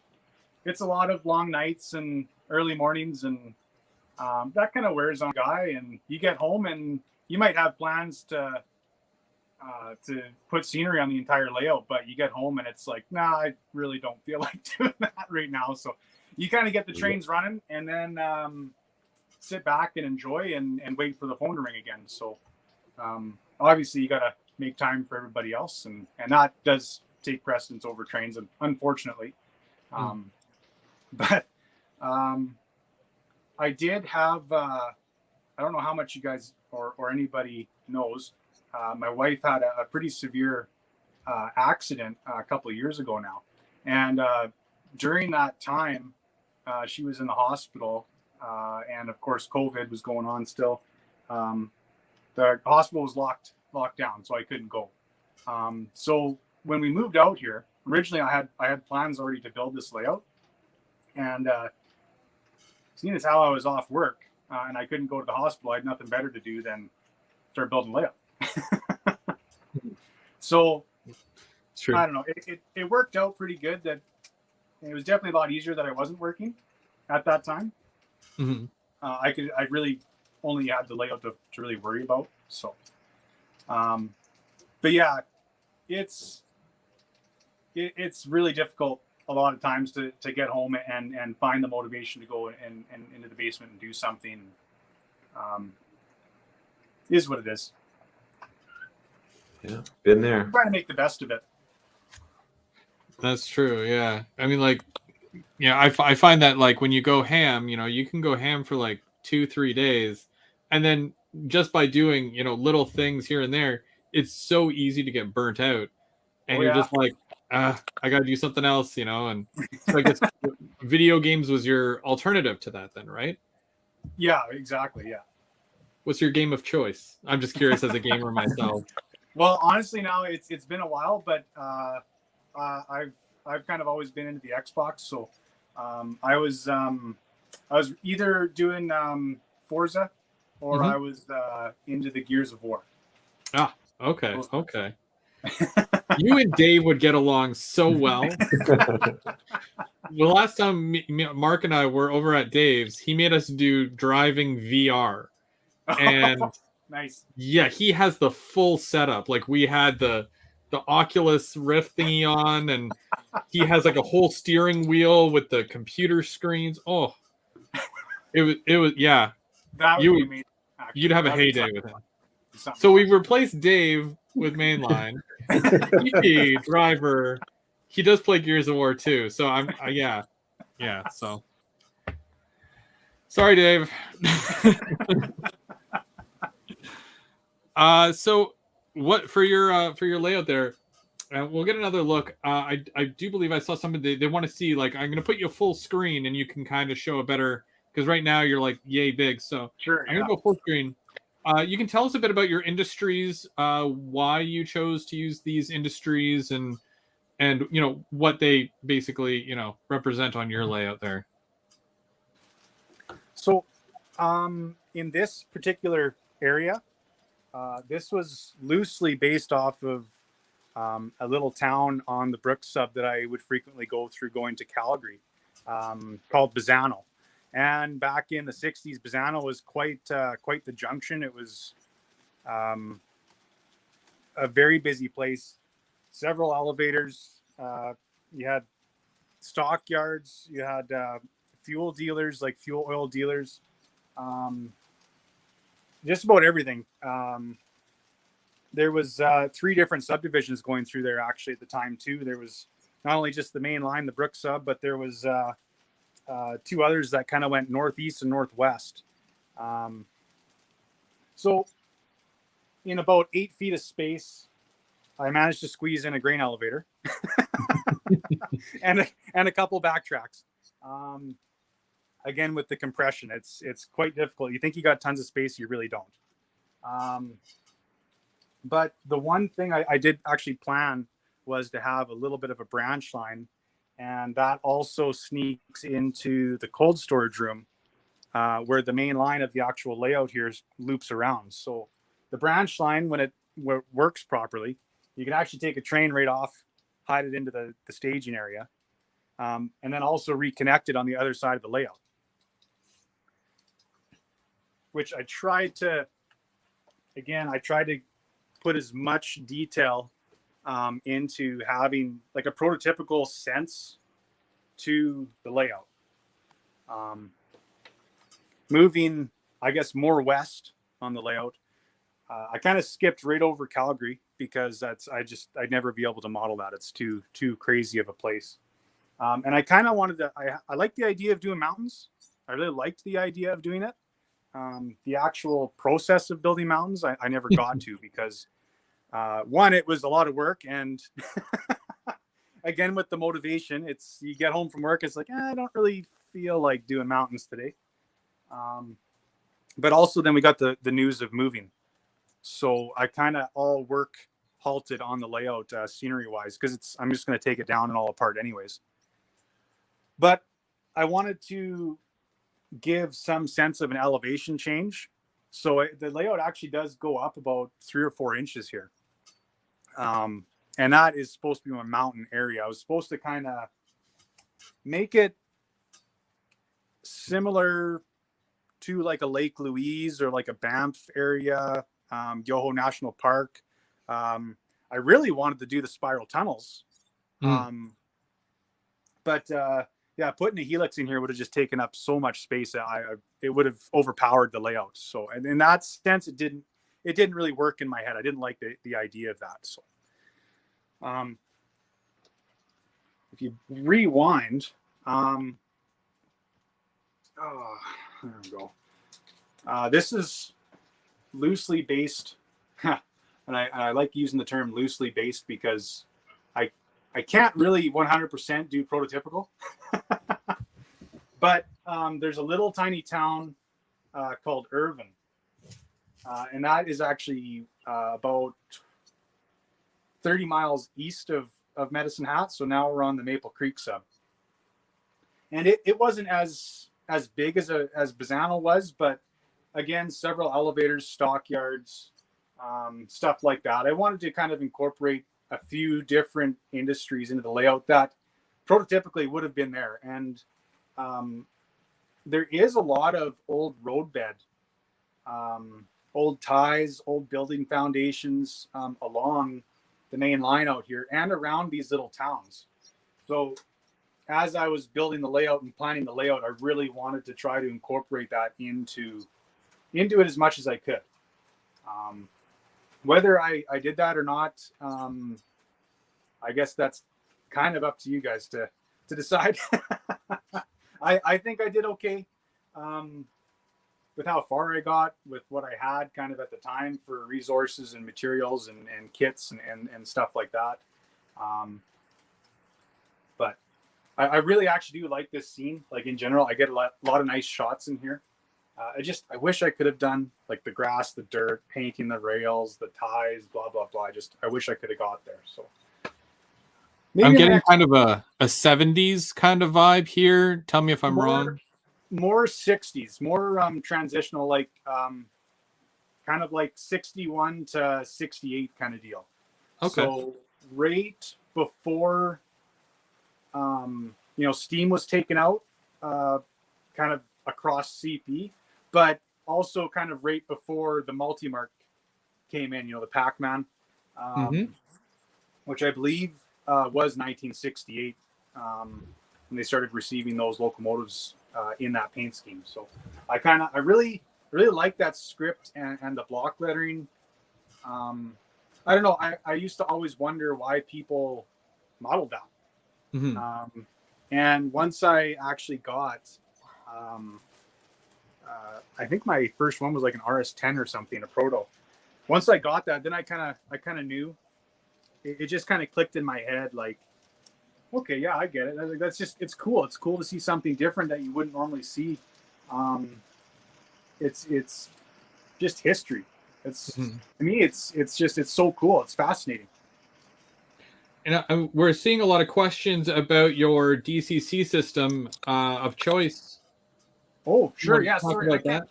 [SPEAKER 3] a lot of long nights and early mornings, and that kind of wears on a guy. And you get home and you might have plans to put scenery on the entire layout, but you get home and it's like, nah, I really don't feel like doing that right now. So you kind of get the trains running and then sit back and enjoy and wait for the phone to ring again. So obviously you got to make time for everybody else, and that does take precedence over trains, and unfortunately. But I did have, I don't know how much you guys or anybody knows, my wife had a pretty severe accident a couple of years ago now. And during that time, she was in the hospital, and of course, COVID was going on still. The hospital was locked down, so I couldn't go. So when we moved out here, originally I had plans already to build this layout, and seeing as how I was off work and I couldn't go to the hospital, I had nothing better to do than start building layout. So I don't know. It worked out pretty good. That it was definitely a lot easier that I wasn't working at that time.
[SPEAKER 1] Mm-hmm.
[SPEAKER 3] I really only had the layout to really worry about. So, but yeah, it's really difficult a lot of times to get home and find the motivation to go and into the basement and do something. Is what it is.
[SPEAKER 2] Yeah, been there.
[SPEAKER 3] Trying to make the best of it.
[SPEAKER 1] That's true. Yeah, I mean, like, Yeah, I find that like when you go ham, you can go ham for like 2-3 days, and then just by doing little things here and there, it's so easy to get burnt out, and
[SPEAKER 3] Oh
[SPEAKER 1] you're
[SPEAKER 3] yeah.
[SPEAKER 1] just like, I got to do something else, and so I guess video games was your alternative to that then, right?
[SPEAKER 3] Yeah, exactly. Yeah.
[SPEAKER 1] What's your game of choice? I'm just curious as a gamer myself.
[SPEAKER 3] Well, honestly, now it's been a while, but I've kind of always been into the Xbox. So I was either doing Forza, or I was into the Gears of War.
[SPEAKER 1] Ah, okay, okay. You and Dave would get along so well. The last time Mark and I were over at Dave's, he made us do driving VR. And
[SPEAKER 3] nice.
[SPEAKER 1] Yeah, he has the full setup. Like we had the Oculus Rift thingy on, and he has like a whole steering wheel with the computer screens. Oh, it was yeah.
[SPEAKER 3] That would be amazing.
[SPEAKER 1] You'd have a heyday with him. So we replaced Dave with mainline. EP driver. He does play Gears of War too. So yeah. So sorry, Dave. So what for your layout there? We'll get another look. I do believe I saw somebody they want to see, like, I'm going to put you full screen and you can kind of show a better, because right now you're like yay big. So
[SPEAKER 3] sure,
[SPEAKER 1] I'm going to go full screen. You can tell us a bit about your industries, why you chose to use these industries, and what they basically represent on your layout there.
[SPEAKER 3] So, in this particular area, this was loosely based off of a little town on the Brook sub that I would frequently go through going to Calgary, called Bazzano. And back in the 60s, Bazzano was quite the junction. It was a very busy place, several elevators. You had stockyards, you had fuel dealers, like fuel oil dealers, just about everything. There was 3 different subdivisions going through there actually at the time too. There was not only just the main line, the Brook sub, but there was 2 others that kind of went northeast and northwest. So in about 8 feet of space, I managed to squeeze in a grain elevator and a couple backtracks. Again, with the compression, it's quite difficult. You think you got tons of space, you really don't. But the one thing I did actually plan was to have a little bit of a branch line, and that also sneaks into the cold storage room, where the main line of the actual layout here loops around. So the branch line, when it works properly, you can actually take a train right off, hide it into the staging area, and then also reconnect it on the other side of the layout, which I tried to put as much detail into having like a prototypical sense to the layout. Moving, I guess, more west on the layout, I kind of skipped right over Calgary because I'd never be able to model that. It's too crazy of a place. And I kind of wanted to, I like the idea of doing mountains. I really liked the idea of doing it. The actual process of building mountains, I never got to because one, it was a lot of work, and again with the motivation, it's you get home from work, it's like I don't really feel like doing mountains today. But also then we got the news of moving, so I kind of all work halted on the layout scenery wise because I'm just going to take it down and all apart anyways. But I wanted to give some sense of an elevation change. So the layout actually does go up about 3 or 4 inches here. And that is supposed to be my mountain area. I was supposed to kind of make it similar to like a Lake Louise or like a Banff area, Yoho National Park. I really wanted to do the spiral tunnels. But yeah, putting a helix in here would have just taken up so much space. It would have overpowered the layout. So, and in that sense, it didn't really work in my head. I didn't like the idea of that. So, if you rewind, Oh, there we go. This is loosely based, and I like using the term loosely based because I can't really 100% do prototypical, but there's a little tiny town called Irvin, and that is actually about 30 miles east of Medicine Hat. So now we're on the Maple Creek sub, and it wasn't as big as Bazano was, but again, several elevators, stockyards, stuff like that. I wanted to kind of incorporate a few different industries into the layout that prototypically would have been there. And there is a lot of old roadbed, old ties, old building foundations along the main line out here and around these little towns. So as I was building the layout and planning the layout, I really wanted to try to incorporate that into it as much as I could. Whether I did that or not, I guess that's kind of up to you guys to decide. I think I did okay with how far I got with what I had kind of at the time for resources and materials and kits and stuff like that. But I really actually do like this scene. Like in general, I get a lot of nice shots in here. I wish I could have done like the grass, the dirt, painting the rails, the ties, blah, blah, blah. I wish I could have got there. So
[SPEAKER 1] maybe I'm getting kind of a 70s kind of vibe here. Tell me if I'm wrong.
[SPEAKER 3] More 60s, more transitional, like kind of like 61 to 68 kind of deal. Okay. So right before, steam was taken out, kind of across CP, but also kind of right before the multi-mark came in, the Pac-Man, which I believe was 1968 when they started receiving those locomotives in that paint scheme. So I really like that script and the block lettering. I don't know. I used to always wonder why people modeled that. Mm-hmm. And once I actually got, I think my first one was like an RS10 or something, a proto. Once I got that, then I kind of knew. It just kind of clicked in my head, like, okay, yeah, I get it. That's just, it's cool. It's cool to see something different that you wouldn't normally see. It's just history. It's to me, it's so cool. It's fascinating.
[SPEAKER 1] And we're seeing a lot of questions about your DCC system of choice.
[SPEAKER 3] Oh, sure. Yeah, sorry. About that.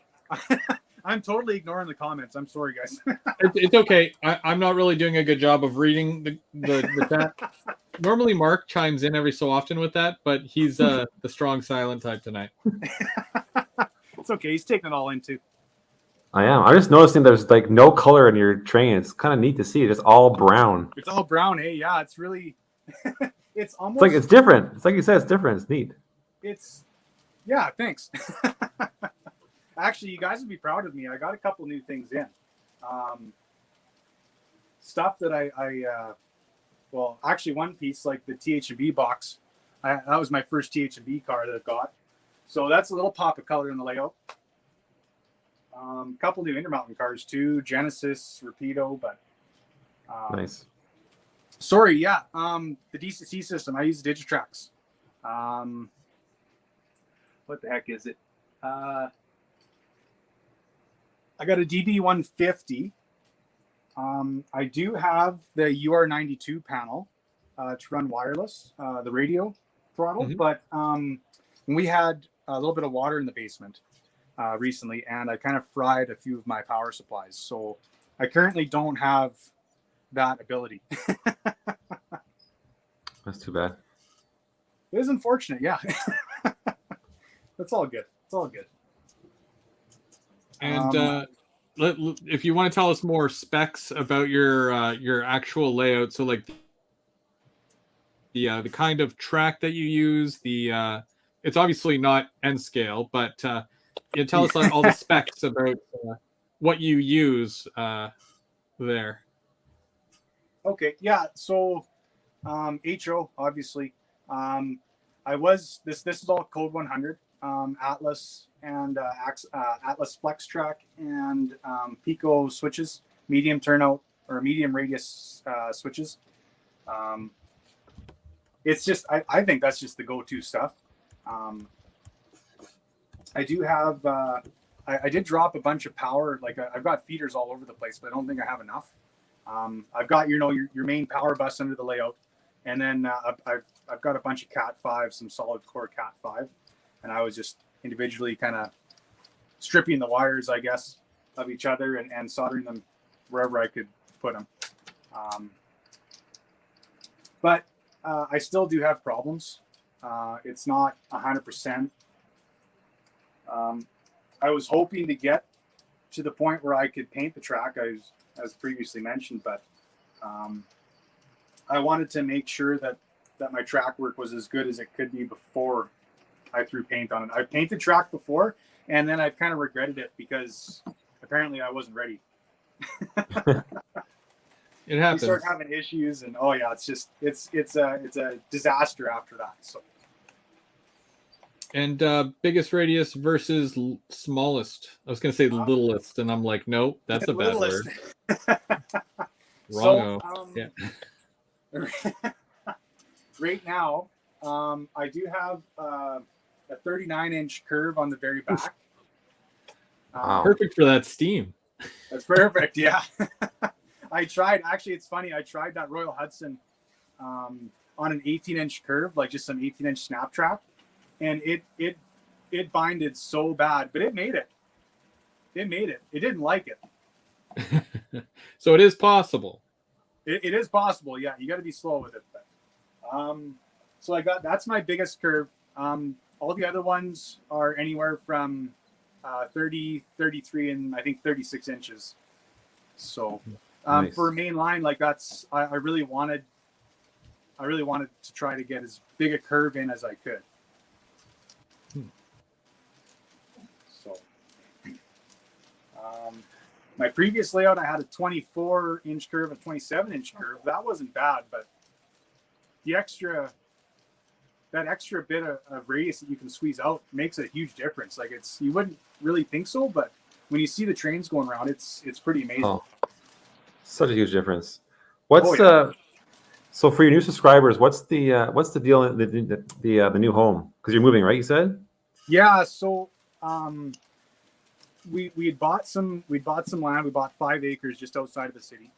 [SPEAKER 3] I'm totally ignoring the comments. I'm sorry, guys.
[SPEAKER 1] It's okay. I'm not really doing a good job of reading the chat. Normally, Mark chimes in every so often with that, but he's the strong silent type tonight.
[SPEAKER 3] It's okay. He's taking it all in too.
[SPEAKER 2] I am. I'm just noticing there's like no color in your train. It's kind of neat to see. It's all brown.
[SPEAKER 3] It's all brown. Hey, yeah. It's really. It's almost.
[SPEAKER 2] It's like it's different. It's like you said. It's different. It's neat.
[SPEAKER 3] Yeah. Thanks. Actually, you guys would be proud of me. I got a couple new things in. Stuff that well, actually one piece, like the TH&B box. That was my first TH&B car that I got. So that's a little pop of color in the layout. A couple new Intermountain cars too. Genesis, Rapido, but...
[SPEAKER 2] nice.
[SPEAKER 3] Sorry, yeah. The DCC system, I use Digitrax. What the heck is it? I got a DB150. I do have the UR92 panel to run wireless, the radio throttle, but we had a little bit of water in the basement recently, and I kind of fried a few of my power supplies. So I currently don't have that ability.
[SPEAKER 2] That's too bad.
[SPEAKER 3] It is unfortunate, yeah. That's all good. It's all good.
[SPEAKER 1] And if you want to tell us more specs about your actual layout, so like the kind of track that you use, it's obviously not N scale, but tell us all the specs about what you use there.
[SPEAKER 3] Okay, yeah. So HO obviously. this is all Code 100, Atlas and Atlas Flex Track and Pico switches, medium turnout or medium radius switches. It's just I think that's just the go-to stuff. I do have I did drop a bunch of power. Like I've got feeders all over the place, but I don't think I have enough. I've got your main power bus under the layout, and then I've got a bunch of Cat 5, some solid core Cat 5, and I was just individually kind of stripping the wires, I guess, of each other and soldering them wherever I could put them. But I still do have problems. It's not 100%. I was hoping to get to the point where I could paint the track, as previously mentioned, but I wanted to make sure that my track work was as good as it could be before I threw paint on it. I painted track before, and then I've kind of regretted it because apparently I wasn't ready.
[SPEAKER 1] It happens.
[SPEAKER 3] You start having issues, and it's a disaster after that. So.
[SPEAKER 1] And biggest radius versus smallest. I was going to say littlest, and I'm like, nope, that's a bad word. Wrong.
[SPEAKER 3] Yeah. Right now, I do have a 39-inch curve on the very back.
[SPEAKER 1] Perfect for that steam.
[SPEAKER 3] That's perfect, yeah. Actually, it's funny, I tried that Royal Hudson on an 18-inch curve, like just some 18-inch snap track. And it binded so bad, but it made it. It didn't like it.
[SPEAKER 1] So it is possible.
[SPEAKER 3] It is possible. Yeah. You got to be slow with it. But, so that's my biggest curve. All the other ones are anywhere from 30, 33, and I think 36 inches. So nice. For main line, like I really wanted to try to get as big a curve in as I could. So, my previous layout, I had a 24-inch curve, a 27-inch curve. That wasn't bad, but that extra bit of radius that you can squeeze out makes a huge difference. Like you wouldn't really think so, but when you see the trains going around, it's pretty amazing.
[SPEAKER 2] Oh, such a huge difference. So for your new subscribers, what's the deal in the new home? Because you're moving, right? You said.
[SPEAKER 3] Yeah. So we had bought some land. We bought 5 acres just outside of the city.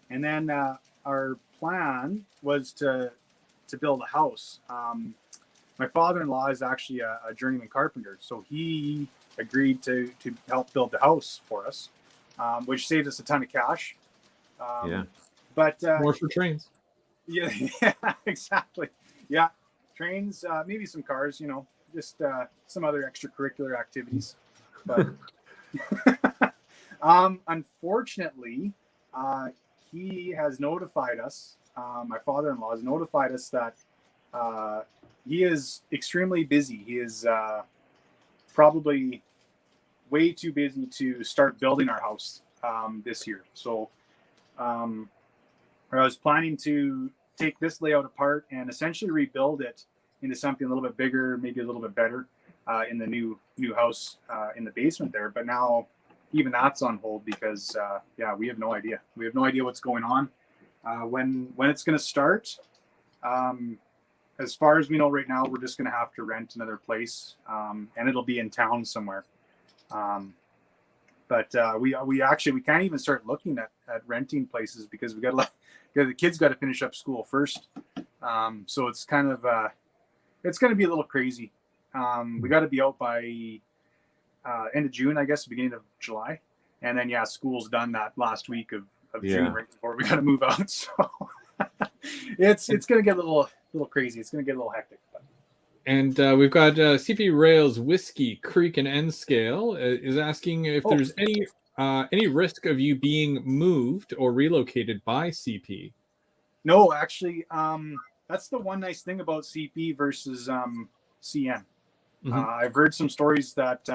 [SPEAKER 3] And then our plan was to build a house. My father-in-law is actually a journeyman carpenter, so he agreed to help build the house for us, which saves us a ton of cash.
[SPEAKER 2] Yeah.
[SPEAKER 3] But
[SPEAKER 1] more for trains.
[SPEAKER 3] Yeah, exactly. Yeah, trains, maybe some cars, just some other extracurricular activities. But unfortunately, he has notified us. My father-in-law has notified us that he is extremely busy. He is probably way too busy to start building our house this year. So I was planning to take this layout apart and essentially rebuild it into something a little bit bigger, maybe a little bit better in the new house in the basement there. But now even that's on hold because we have no idea. We have no idea what's going on, when it's going to start. As far as we know right now, we're just going to have to rent another place, and it'll be in town somewhere. But we can't even start looking at renting places because the kids got to finish up school first. So it's kind of it's going to be a little crazy. We got to be out by end of June, I guess, beginning of July, and then school's done that last week of June right before we got to move out. So it's going to get a little crazy. It's going to get a little hectic. But.
[SPEAKER 1] And we've got CP Rails Whiskey Creek and N Scale is asking if there's any risk of you being moved or relocated by CP.
[SPEAKER 3] No, actually, that's the one nice thing about CP versus CN. Mm-hmm. I've heard some stories that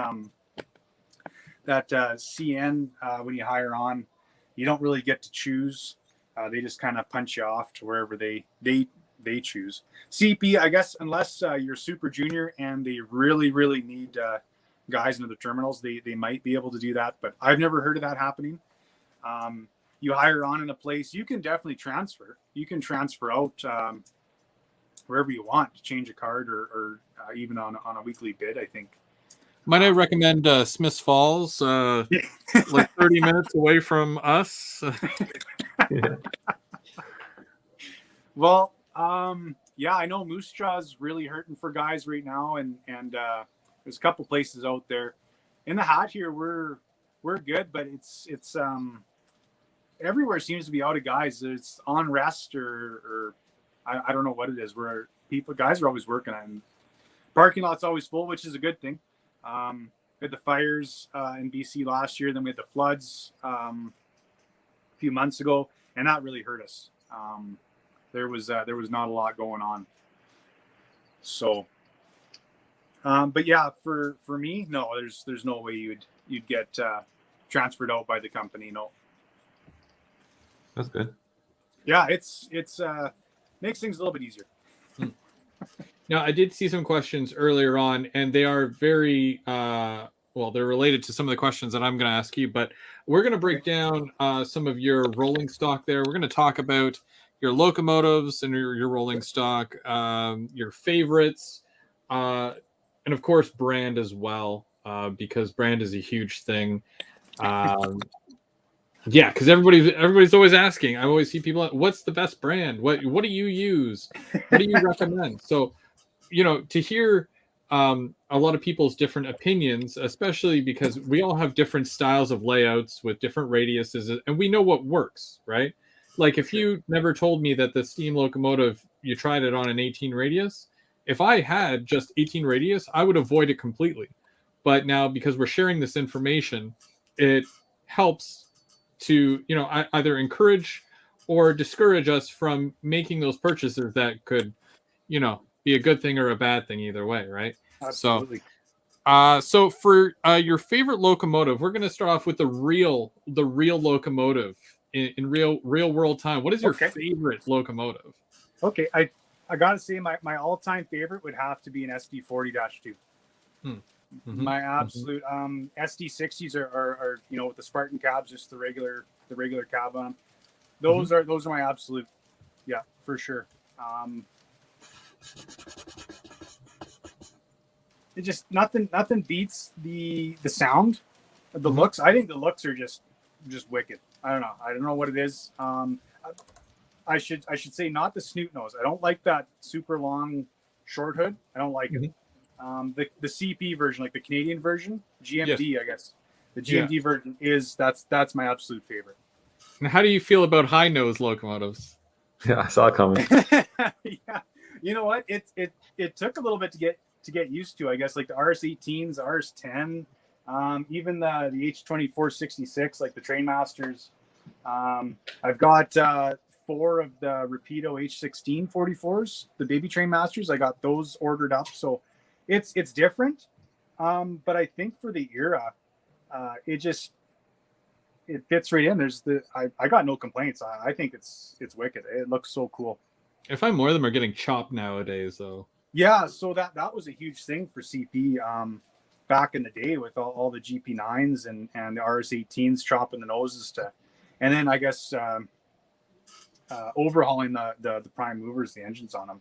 [SPEAKER 3] CN, when you hire on, you don't really get to choose. They just kind of punch you off to wherever they they choose. CP, I guess, unless you're super junior and they really, really need guys into the terminals, they might be able to do that. But I've never heard of that happening. You hire on in a place, you can definitely transfer. You can transfer out wherever you want to change a card or even on a weekly bid, I think.
[SPEAKER 1] Might I recommend Smiths Falls, like 30 minutes away from us?
[SPEAKER 2] Yeah.
[SPEAKER 3] Well, yeah, I know Moose Jaw's really hurting for guys right now, and there's a couple places out there. In the hat here, we're good, but it's everywhere seems to be out of guys. It's on rest or I don't know what it is. Where guys are always working on. Parking lot's always full, which is a good thing. We had the fires in BC last year, then we had the floods a few months ago, and that really hurt us. There was not a lot going on. So, but yeah, for me, no, there's no way you'd get transferred out by the company. No.
[SPEAKER 2] That's good.
[SPEAKER 3] Yeah, it's makes things a little bit easier.
[SPEAKER 1] Now, I did see some questions earlier on, and they are very well, they're related to some of the questions that I'm going to ask you, but we're going to break down some of your rolling stock there. We're going to talk about your locomotives and your rolling stock, your favorites, and of course, brand as well, because brand is a huge thing. Yeah, because everybody's always asking. I always see people, what's the best brand? What do you use? What do you recommend? So, to hear a lot of people's different opinions, especially because we all have different styles of layouts with different radiuses, and we know what works, right? Like if you never told me that the steam locomotive, you tried it on an 18 radius, if I had just 18 radius, I would avoid it completely. But now, because we're sharing this information, it helps to, either encourage or discourage us from making those purchases that could, be a good thing or a bad thing either way, right?
[SPEAKER 3] Absolutely.
[SPEAKER 1] So for your favorite locomotive, we're going to start off with the real locomotive in real world time. What is your favorite locomotive?
[SPEAKER 3] Okay, I gotta say my all-time favorite would have to be an SD40-2.
[SPEAKER 1] Mm-hmm.
[SPEAKER 3] My absolute SD60s are with the Spartan cabs, just the regular cab on them. Those are my absolute, yeah, for sure. It just nothing beats the sound, the looks. I think the looks are just wicked. I don't know what it is. I should say not the snoot nose. I don't like that super long short hood. I don't like it. The CP version, like the Canadian version, GMD, yes. I guess the GMD version that's my absolute favorite.
[SPEAKER 1] And how do you feel about high nose locomotives?
[SPEAKER 2] Yeah, I saw it coming.
[SPEAKER 3] Yeah, you know what? It took a little bit to get used to. I guess like the RS18s, RS10, even the H2466, like the Trainmasters. I've got 4 of the Rapido H16 44s, the baby Trainmasters. I got those ordered up, so it's different. But I think for the era, it fits right in. I got no complaints. I think it's wicked. It looks so cool.
[SPEAKER 1] I find more of them are getting chopped nowadays, though.
[SPEAKER 3] Yeah, so that was a huge thing for CP back in the day with all the GP9s and the RS18s chopping the noses and then I guess overhauling the prime movers, the engines on them.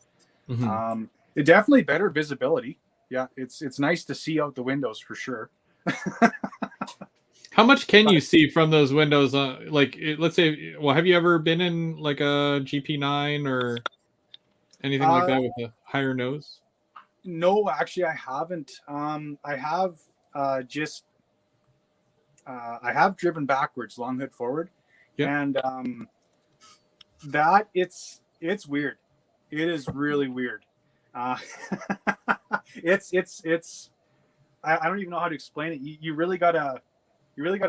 [SPEAKER 3] Mm-hmm. It definitely better visibility. Yeah, it's nice to see out the windows for sure.
[SPEAKER 1] How much can you see from those windows? Let's say, well, have you ever been in like a GP9 or anything like that with a higher nose?
[SPEAKER 3] No, actually, I haven't. I have I have driven backwards, long hood forward, and that it's weird. It is really weird. It's. I don't even know how to explain it. You really gotta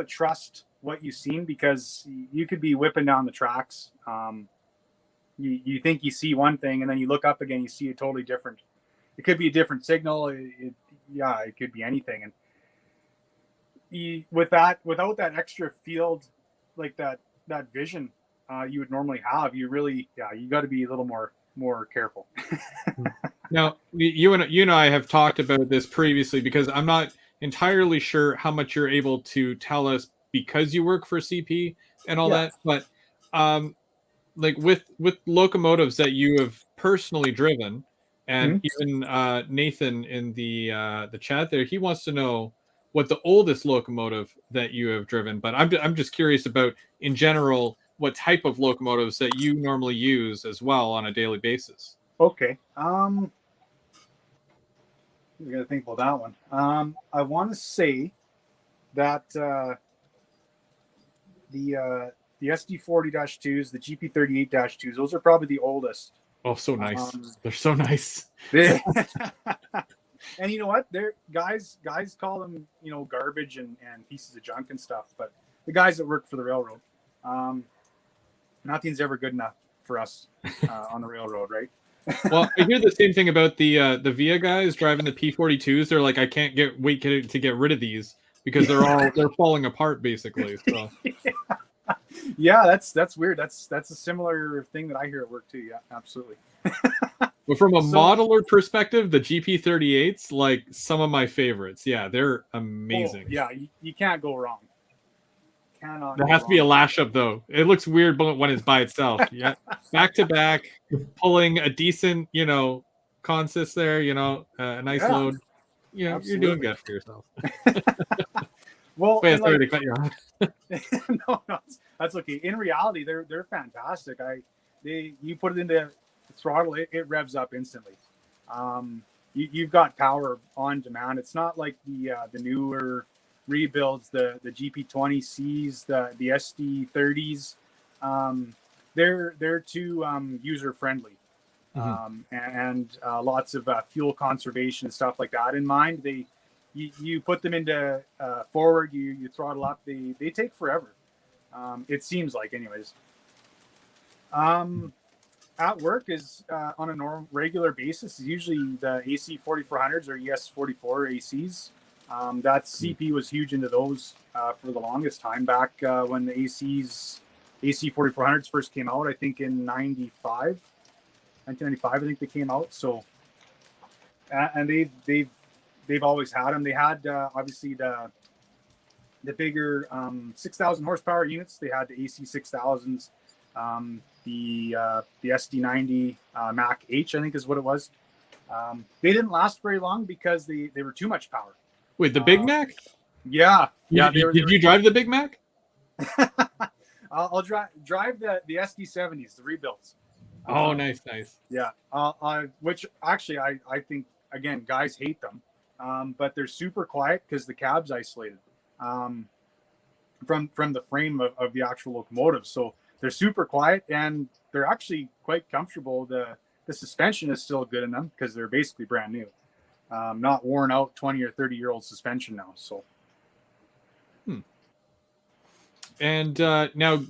[SPEAKER 3] trust what you've seen, because you could be whipping down the tracks. You think you see one thing, and then you look up again, you see it totally different. It could be a different signal. It could be anything. And without that extra field, like that vision you would normally have, you really, you got to be a little more more careful.
[SPEAKER 1] Now, you and I have talked about this previously because I'm not entirely sure how much you're able to tell us because you work for CP and all that. But like with locomotives that you have personally driven, and even Nathan in the chat there, he wants to know what the oldest locomotive that you have driven. But I'm just curious about in general what type of locomotives that you normally use as well on a daily basis.
[SPEAKER 3] Okay. We got to think about that one. I want to say that the SD40-2s, the GP38-2s, those are probably the oldest.
[SPEAKER 1] Oh, so nice. They're so nice.
[SPEAKER 3] And you know what? They're guys call them, garbage and pieces of junk and stuff. But the guys that work for the railroad, nothing's ever good enough for us on the railroad, right?
[SPEAKER 1] Well, I hear the same thing about the VIA guys driving the P42s. They're like, I can't wait to get rid of these because they're falling apart basically. So
[SPEAKER 3] yeah, that's weird. That's a similar thing that I hear at work too. Yeah, absolutely.
[SPEAKER 1] But from a modeler perspective, the GP38s, like some of my favorites. Yeah, they're amazing.
[SPEAKER 3] Yeah, you can't go wrong.
[SPEAKER 1] There has to be a lash up though. It looks weird when it's by itself. Yeah, back to back, pulling a decent, consist there. A nice load. You're doing good for yourself.
[SPEAKER 3] Well,
[SPEAKER 1] wait, sorry to cut you off.
[SPEAKER 3] No, that's okay. In reality, they're fantastic. You put it into the throttle, it revs up instantly. You've got power on demand. It's not like the newer rebuilds, the GP20Cs, the SD30s. They're too user friendly, and lots of fuel conservation and stuff like that in mind. You put them into forward, you throttle up, they take forever. It seems like, anyways. At work is on a regular basis is usually the AC 4400s or ES 44 ACs. That CP was huge into those for the longest time back when the AC 4400s first came out. I think in 1995, I think they came out. So, and they've always had them. They had obviously the bigger 6,000 horsepower units. They had the AC 6000s, the SD90 Mac H, I think is what it was. They didn't last very long because they were too much power.
[SPEAKER 1] Wait, the Big Mac?
[SPEAKER 3] Yeah.
[SPEAKER 1] Did you drive the Big Mac?
[SPEAKER 3] I'll drive the SD70s, the rebuilds.
[SPEAKER 1] Oh, nice.
[SPEAKER 3] Yeah. Which actually I think, again, guys hate them. But they're super quiet because the cab's isolated from the frame of the actual locomotive. So they're super quiet and they're actually quite comfortable. The suspension is still good in them because they're basically brand new. Not worn out 20 or 30-year-old suspension now. So.
[SPEAKER 1] And now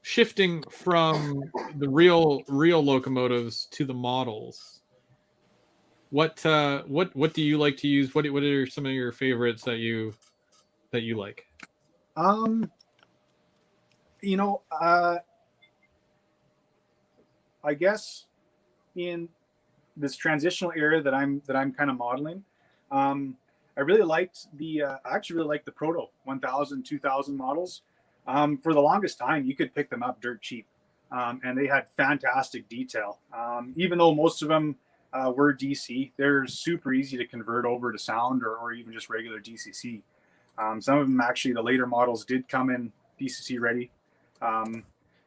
[SPEAKER 1] shifting from the real locomotives to the models, what do you like to use? What are some of your favorites that you like?
[SPEAKER 3] I guess in this transitional era that I'm kind of modeling, I really liked I actually really liked the Proto 1000, 2000 models. For the longest time, you could pick them up dirt cheap, and they had fantastic detail. Even though most of them were DC, they're super easy to convert over to sound or even just regular DCC. Some of them actually, the later models did come in DCC ready.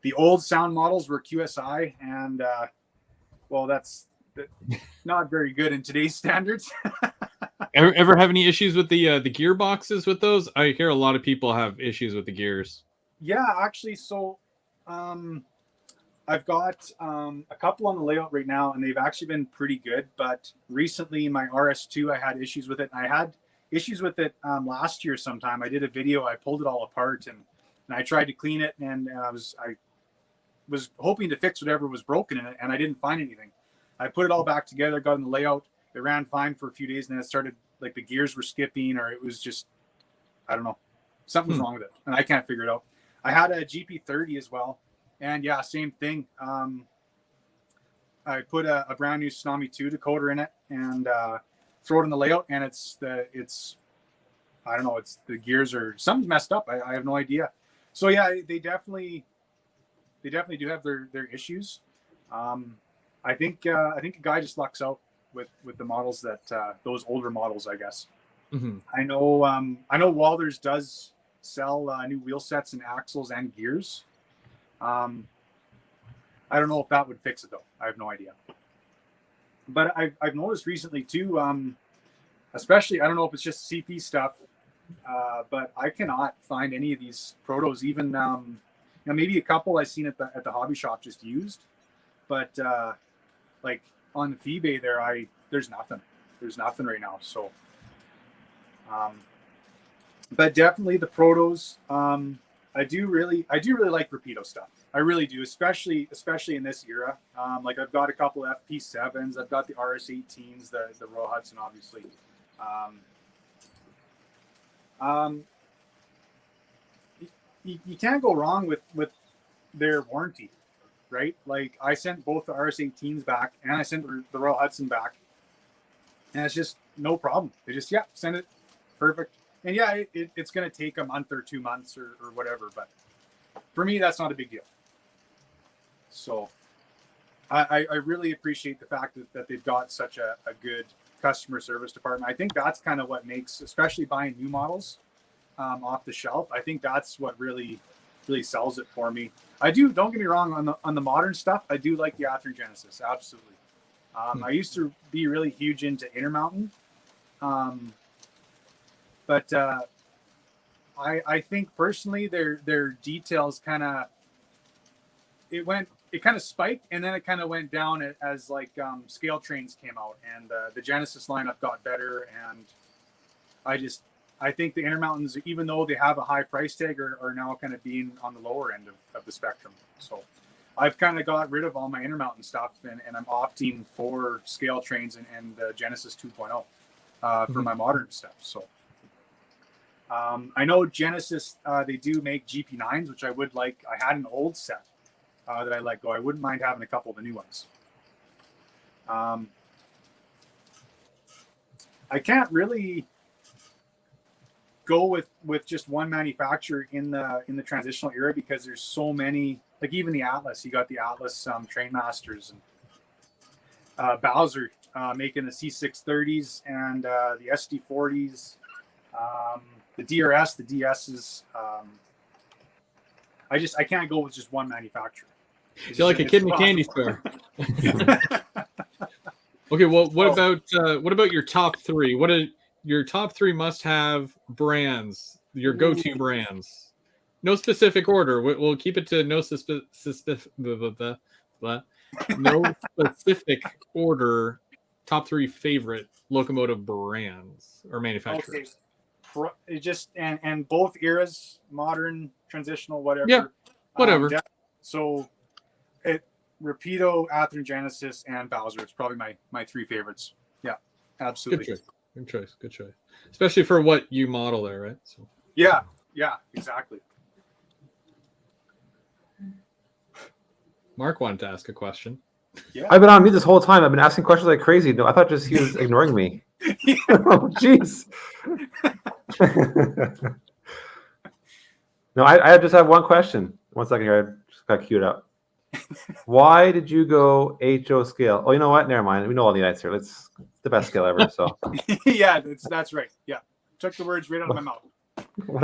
[SPEAKER 3] The old sound models were QSI, and that's not very good in today's standards.
[SPEAKER 1] Ever have any issues with the gearboxes with those? I hear a lot of people have issues with the gears.
[SPEAKER 3] Yeah, actually, so I've got a couple on the layout right now, and they've actually been pretty good. But recently, my RS2, I had issues with it. I had issues with it last year sometime. I did a video. I pulled it all apart, and I tried to clean it, and I was hoping to fix whatever was broken in it, and I didn't find anything. I put it all back together, got in the layout. It ran fine for a few days, and then it started, like, the gears were skipping, or it was just, I don't know, something was wrong with it, and I can't figure it out. I had a GP30 as well, and yeah, same thing. I put a brand new Tsunami 2 decoder in it and throw it in the layout, and it's I don't know, it's the gears or something's messed up. I have no idea. So yeah, they definitely do have their issues. I think a guy just lucks out with the models that those older models, I guess.
[SPEAKER 1] Mm-hmm.
[SPEAKER 3] I know Walters does sell new wheel sets and axles and gears. I don't know if that would fix it though. I have no idea. But I've noticed recently too, especially I don't know if it's just CP stuff, but I cannot find any of these protos. Even maybe a couple I've seen at the hobby shop just used, but like on the eBay there's nothing. There's nothing right now. So, but definitely the protos. I do really like Rapido stuff. I really do, especially in this era. Like I've got a couple of FP7s. I've got the RS18s, the Royal Hudson, obviously. You can't go wrong with their warranty, right? Like I sent both the RS18s back and I sent the Royal Hudson back, and it's just no problem. They just send it, perfect. And yeah, it's going to take a month or 2 months or whatever, but for me that's not a big deal. So I really appreciate the fact that they've got such a good customer service department. I think that's kind of what makes, especially buying new models off the shelf, I think that's what really sells it for me. I do, don't get me wrong, on the modern stuff, I do like the After Genesis, absolutely. I used to be really huge into Intermountain, but I think personally their details kind of spiked, and then it kind of went down as like scale trains came out, and the Genesis lineup got better, and I think the Intermountains, even though they have a high price tag, are now kind of being on the lower end of the spectrum. So I've kind of got rid of all my Intermountain stuff, and I'm opting for scale trains and the Genesis 2.0 for my modern stuff. So I know Genesis, they do make GP9s, which I would like. I had an old set that I let go. I wouldn't mind having a couple of the new ones. I can't really go with just one manufacturer in the transitional era, because there's so many. Like even the Atlas, you got the Atlas Train Masters, and Bowser making the C630s and the SD40s, the DRS, the DSs. I can't go with just one manufacturer.
[SPEAKER 1] You're like a kid in a candy store. Okay, well, what about your top three? What are your top three must-have brands? Your go-to brands? No specific order. We'll keep it to no specific order. Top three favorite Locomotive brands or manufacturers.
[SPEAKER 3] Okay. Just and both eras, modern, transitional, whatever.
[SPEAKER 1] Yeah, whatever.
[SPEAKER 3] So, Rapido, After Genesis, and Bowser. It's probably my three favorites. Yeah, absolutely.
[SPEAKER 1] Good choice. Especially for what you model there, right? So.
[SPEAKER 3] Yeah, exactly.
[SPEAKER 1] Mark wanted to ask a question.
[SPEAKER 2] Yeah. I've been on mute this whole time. I've been asking questions like crazy. No, I thought just he was ignoring me. Oh, jeez. No, I just have one question. 1 second here. I just got queued up. Why did you go HO scale? Oh, you know what? Never mind. We know all the answers here. It's the best scale ever. So
[SPEAKER 3] yeah, that's right. Yeah, took the words right out of my mouth.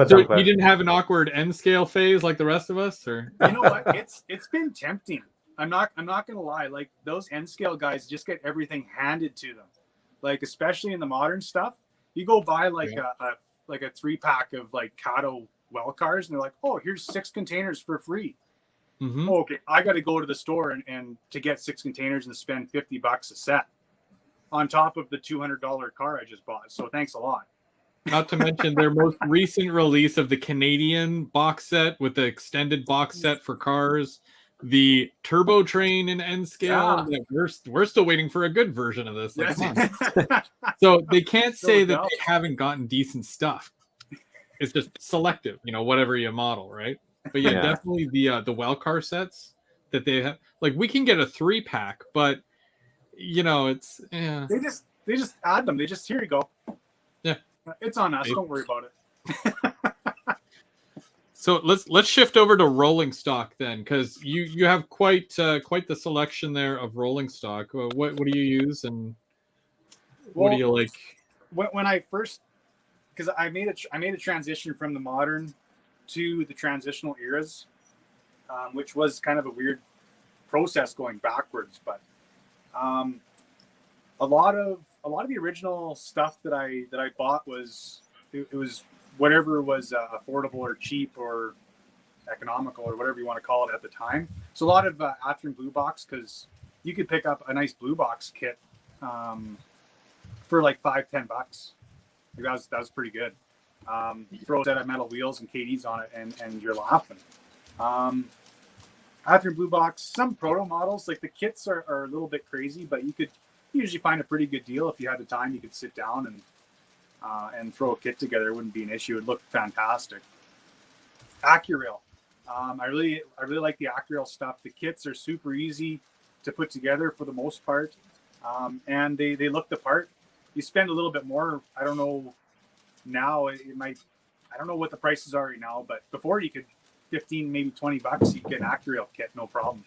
[SPEAKER 1] So you didn't have an awkward N scale phase like the rest of us, or
[SPEAKER 3] you know what? It's been tempting. I'm not gonna lie. Like those N scale guys just get everything handed to them. Like especially in the modern stuff, you go buy like a 3-pack of like Kato well cars, and they're like, oh, here's 6 containers for free. Mm-hmm. Oh, okay, I got to go to the store and to get 6 containers and spend $50 a set on top of the $200 car I just bought. So thanks a lot.
[SPEAKER 1] Not to mention their most recent release of the Canadian box set with the extended box set for cars, the Turbo Train in N scale. Yeah. We're still waiting for a good version of this. Like, come on. So they can't say that they haven't gotten decent stuff. It's just selective, whatever you model, right? But yeah, definitely the well car sets that they have. Like we can get a 3-pack, but it's yeah.
[SPEAKER 3] They just add them. They just, here you go.
[SPEAKER 1] Yeah.
[SPEAKER 3] It's on us. Don't worry about it.
[SPEAKER 1] So let's shift over to rolling stock then, because you have quite the selection there of rolling stock. What do you use, and what do you like?
[SPEAKER 3] When I first, because I made a transition from the modern to the transitional eras, which was kind of a weird process going backwards, but a lot of the original stuff that I bought was it was whatever was affordable or cheap or economical or whatever you want to call it at the time. So a lot of After Blue Box, because you could pick up a nice Blue Box kit for like $5-10. That was pretty good. You throw a set of metal wheels and KDs on it, and you're laughing. After Blue Box, some proto models, like the kits are a little bit crazy, but you could usually find a pretty good deal if you had the time. You could sit down and throw a kit together. It wouldn't be an issue. It would look fantastic. AccuRail. I really like the AccuRail stuff. The kits are super easy to put together for the most part, and they look the part. You spend a little bit more. I don't know now. It might. I don't know what the prices are right now, but before you could $15, maybe $20. You get an AccuRail kit, no problem.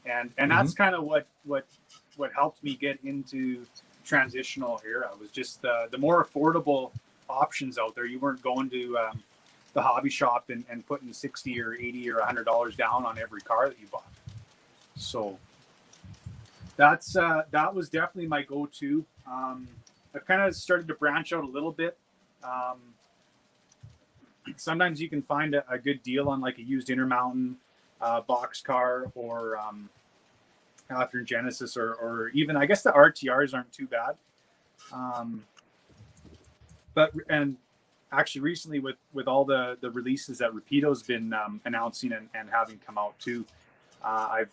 [SPEAKER 3] And that's kind of what helped me get into transitional era was just the more affordable options out there. You weren't going to the hobby shop and putting $60 or $80 or $100 down on every car that you bought. So that was definitely my go-to. I've kind of started to branch out a little bit. Sometimes you can find a good deal on like a used Intermountain box car or After Genesis or even, I guess the RTRs aren't too bad. And actually recently with all the releases that Rapido's been announcing and having come out too, I've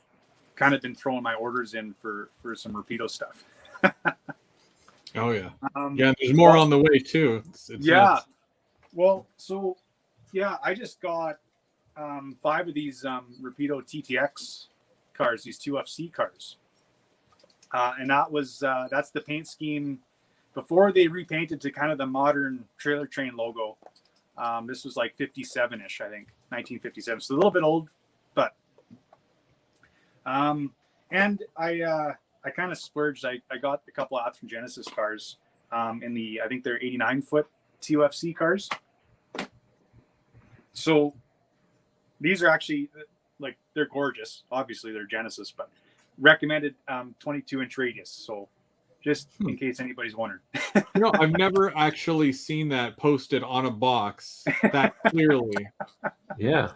[SPEAKER 3] kind of been throwing my orders in for some Rapido stuff.
[SPEAKER 1] Oh yeah. There's more on the way too. It's nuts.
[SPEAKER 3] Well, so yeah, I just got 5 of these Rapido TTX cars, these 2FC cars, and that's the paint scheme before they repainted to kind of the modern trailer train logo. This was like 57-ish, I think, 1957, so a little bit old, but and I kind of splurged. I got a couple of After Genesis cars in I think they're 89-foot TUFC cars. So these are actually, like, they're gorgeous. Obviously, they're Genesis, but recommended 22-inch radius. So just in case anybody's wondering.
[SPEAKER 1] I've never actually seen that posted on a box that clearly.
[SPEAKER 2] Yeah.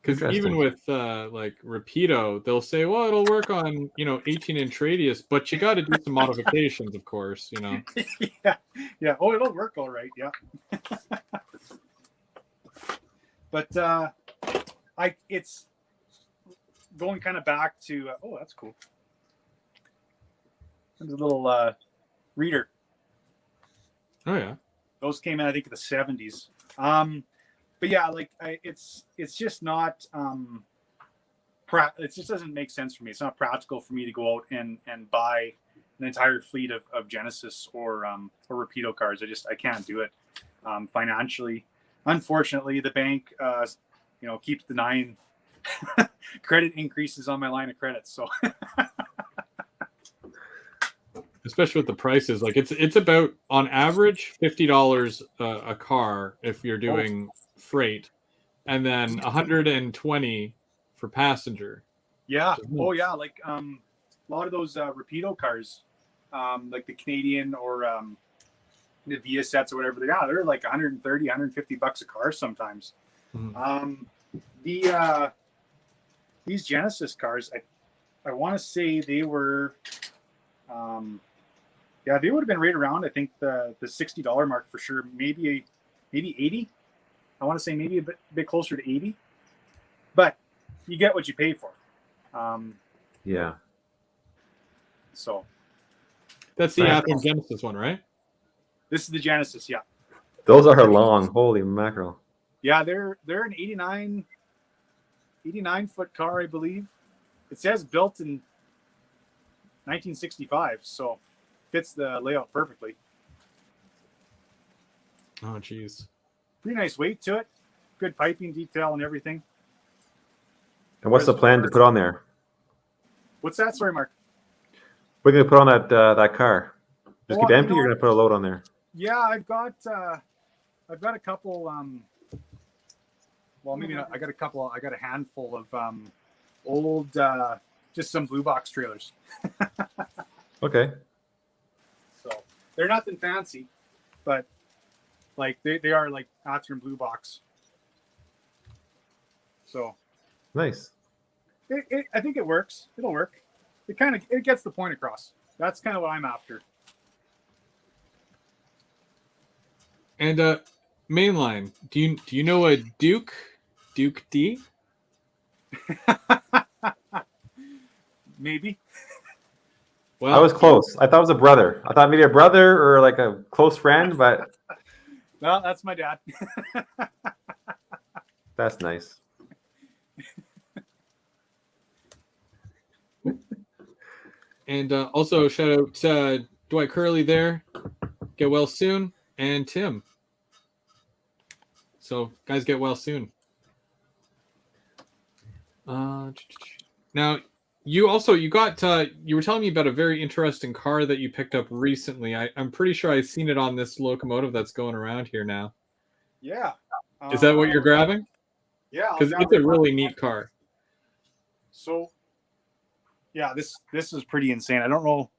[SPEAKER 1] Because even with like Rapido, they'll say, well, it'll work on 18-inch radius, but you got to do some modifications, of course.
[SPEAKER 3] Yeah. Oh, it'll work all right. Yeah. But it's going kind of back to oh, that's cool. There's a little reader.
[SPEAKER 1] Oh yeah.
[SPEAKER 3] Those came in, I think, in the 70s. But yeah, like it's just not it just doesn't make sense for me. It's not practical for me to go out and buy an entire fleet of Genesis or Rapido cars. I can't do it financially. Unfortunately, the bank keeps denying credit increases on my line of credit. So
[SPEAKER 1] especially with the prices, like it's about on average $50 a car if you're doing freight, and then $120 for passenger.
[SPEAKER 3] Yeah. Oh yeah. Like a lot of those Rapido cars, like the Canadian or the Via sets or whatever they're like $130, $150 a car sometimes. These Genesis cars, I want to say they were they would have been right around, I think, the $60 mark for sure. Maybe 80. I want to say maybe a bit closer to 80, but you get what you pay for.
[SPEAKER 2] Yeah.
[SPEAKER 3] So
[SPEAKER 1] that's the After Genesis one, right?
[SPEAKER 3] This is the Genesis, yeah.
[SPEAKER 2] Those are long. Holy mackerel.
[SPEAKER 3] Yeah, they're an 89 foot car, I believe. It says built in 1965, so fits the layout perfectly.
[SPEAKER 1] Oh, geez.
[SPEAKER 3] Pretty nice weight to it. Good piping detail and everything.
[SPEAKER 2] And what's the plan to put on there?
[SPEAKER 3] What's that? Sorry, Mark.
[SPEAKER 2] We're going to put on that car. Just keep empty. You're going to put a load on there.
[SPEAKER 3] Yeah, I've got a couple. Well, maybe not. I got a couple. I got a handful of old, just some blue box trailers.
[SPEAKER 2] Okay.
[SPEAKER 3] So they're nothing fancy, but like they are like After and blue box. So
[SPEAKER 2] nice.
[SPEAKER 3] I think it works. It'll work. It gets the point across. That's kind of what I'm after.
[SPEAKER 1] And mainline, do you know a Duke D?
[SPEAKER 3] Maybe.
[SPEAKER 2] Well, I was close. I thought it was a brother. I thought maybe a brother or like a close friend, but
[SPEAKER 3] no, that's my dad.
[SPEAKER 2] That's nice.
[SPEAKER 1] And also shout out to Dwight Curley there. Get well soon. And Tim. So guys, get well soon. Now you were telling me about a very interesting car that you picked up recently. I'm pretty sure I've seen it on this locomotive that's going around here now.
[SPEAKER 3] Yeah.
[SPEAKER 1] Is that what you're grabbing?
[SPEAKER 3] Yeah.
[SPEAKER 1] Because it's a really neat car.
[SPEAKER 3] So yeah, this is pretty insane. I don't know.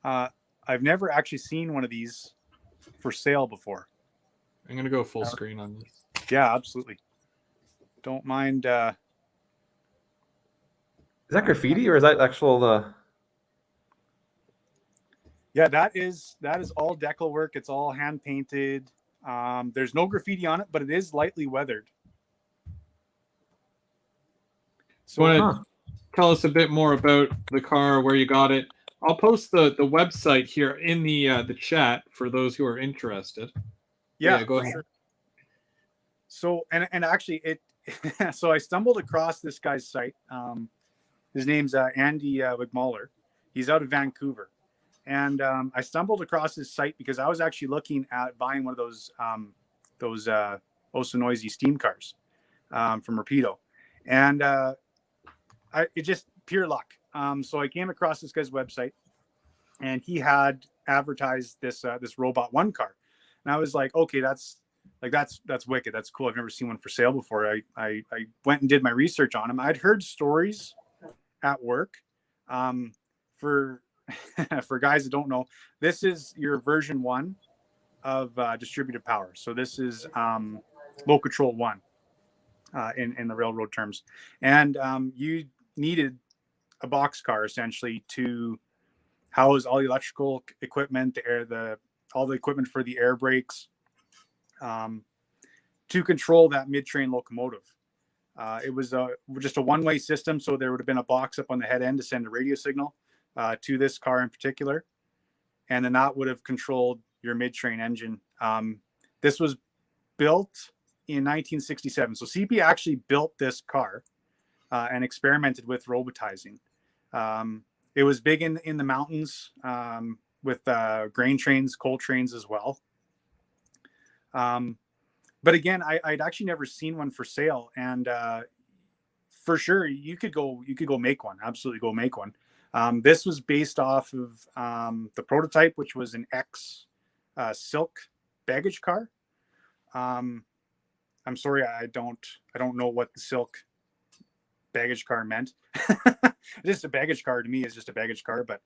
[SPEAKER 3] I've never actually seen one of these for sale before.
[SPEAKER 1] I'm gonna go full screen on this.
[SPEAKER 3] Yeah, absolutely. Don't mind.
[SPEAKER 2] Is that graffiti or is that actual?
[SPEAKER 3] Yeah, that is all decal work. It's all hand painted. There's no graffiti on it, but it is lightly weathered.
[SPEAKER 1] So, want to tell us a bit more about the car, where you got it? I'll post the website here in the chat for those who are interested.
[SPEAKER 3] Yeah,
[SPEAKER 1] go ahead.
[SPEAKER 3] Sure. So and actually it so I stumbled across this guy's site. His name's Andy Wigmuller. He's out of Vancouver. And I stumbled across his site because I was actually looking at buying one of those oh so noisy steam cars from Rapido. And it just pure luck. So I came across this guy's website and he had advertised this Robot 1 car. And I was like, okay, that's wicked. That's cool. I've never seen one for sale before. I went and did my research on him. I'd heard stories at work. For guys that don't know, this is your version 1 of distributed power. So this is Locomotive 1 in the railroad terms. And you needed a box car essentially to house all the electrical equipment, all the equipment for the air brakes, to control that mid-train locomotive. It was just a one-way system, so there would have been a box up on the head end to send a radio signal to this car in particular, and then that would have controlled your mid-train engine. This was built in 1967, so CP actually built this car and experimented with robotizing. It was big in the mountains with grain trains, coal trains as well. But again, I'd actually never seen one for sale, and for sure you could go make one. Absolutely, go make one. This was based off of the prototype, which was an X silk baggage car. I'm sorry, I don't know what the silk baggage car meant. Just a baggage car to me is just a baggage car, but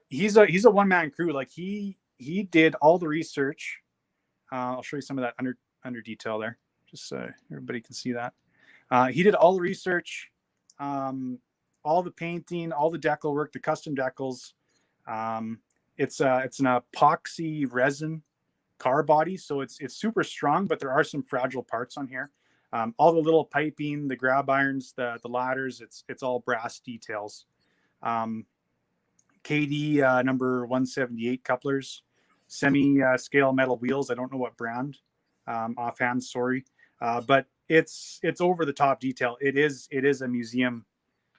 [SPEAKER 3] he's a one-man crew. Like he did all the research. I'll show you some of that under detail there, just so everybody can see that. He did all the research, all the painting, all the decal work, the custom decals. It's an epoxy resin car body, so it's super strong, but there are some fragile parts on here. All the little piping, the grab irons, the ladders, it's all brass details. KD number 178 couplers, semi-scale metal wheels. I don't know what brand offhand, sorry, but it's over the top detail. It is a museum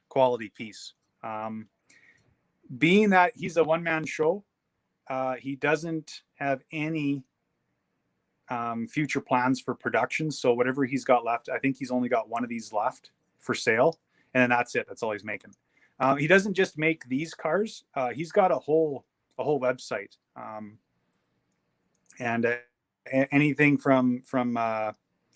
[SPEAKER 3] quality piece. Being that he's a one-man show, he doesn't have any future plans for production. So whatever he's got left, I think he's only got one of these left for sale, and then that's it. That's all he's making. He doesn't just make these cars. He's got a whole website, and anything from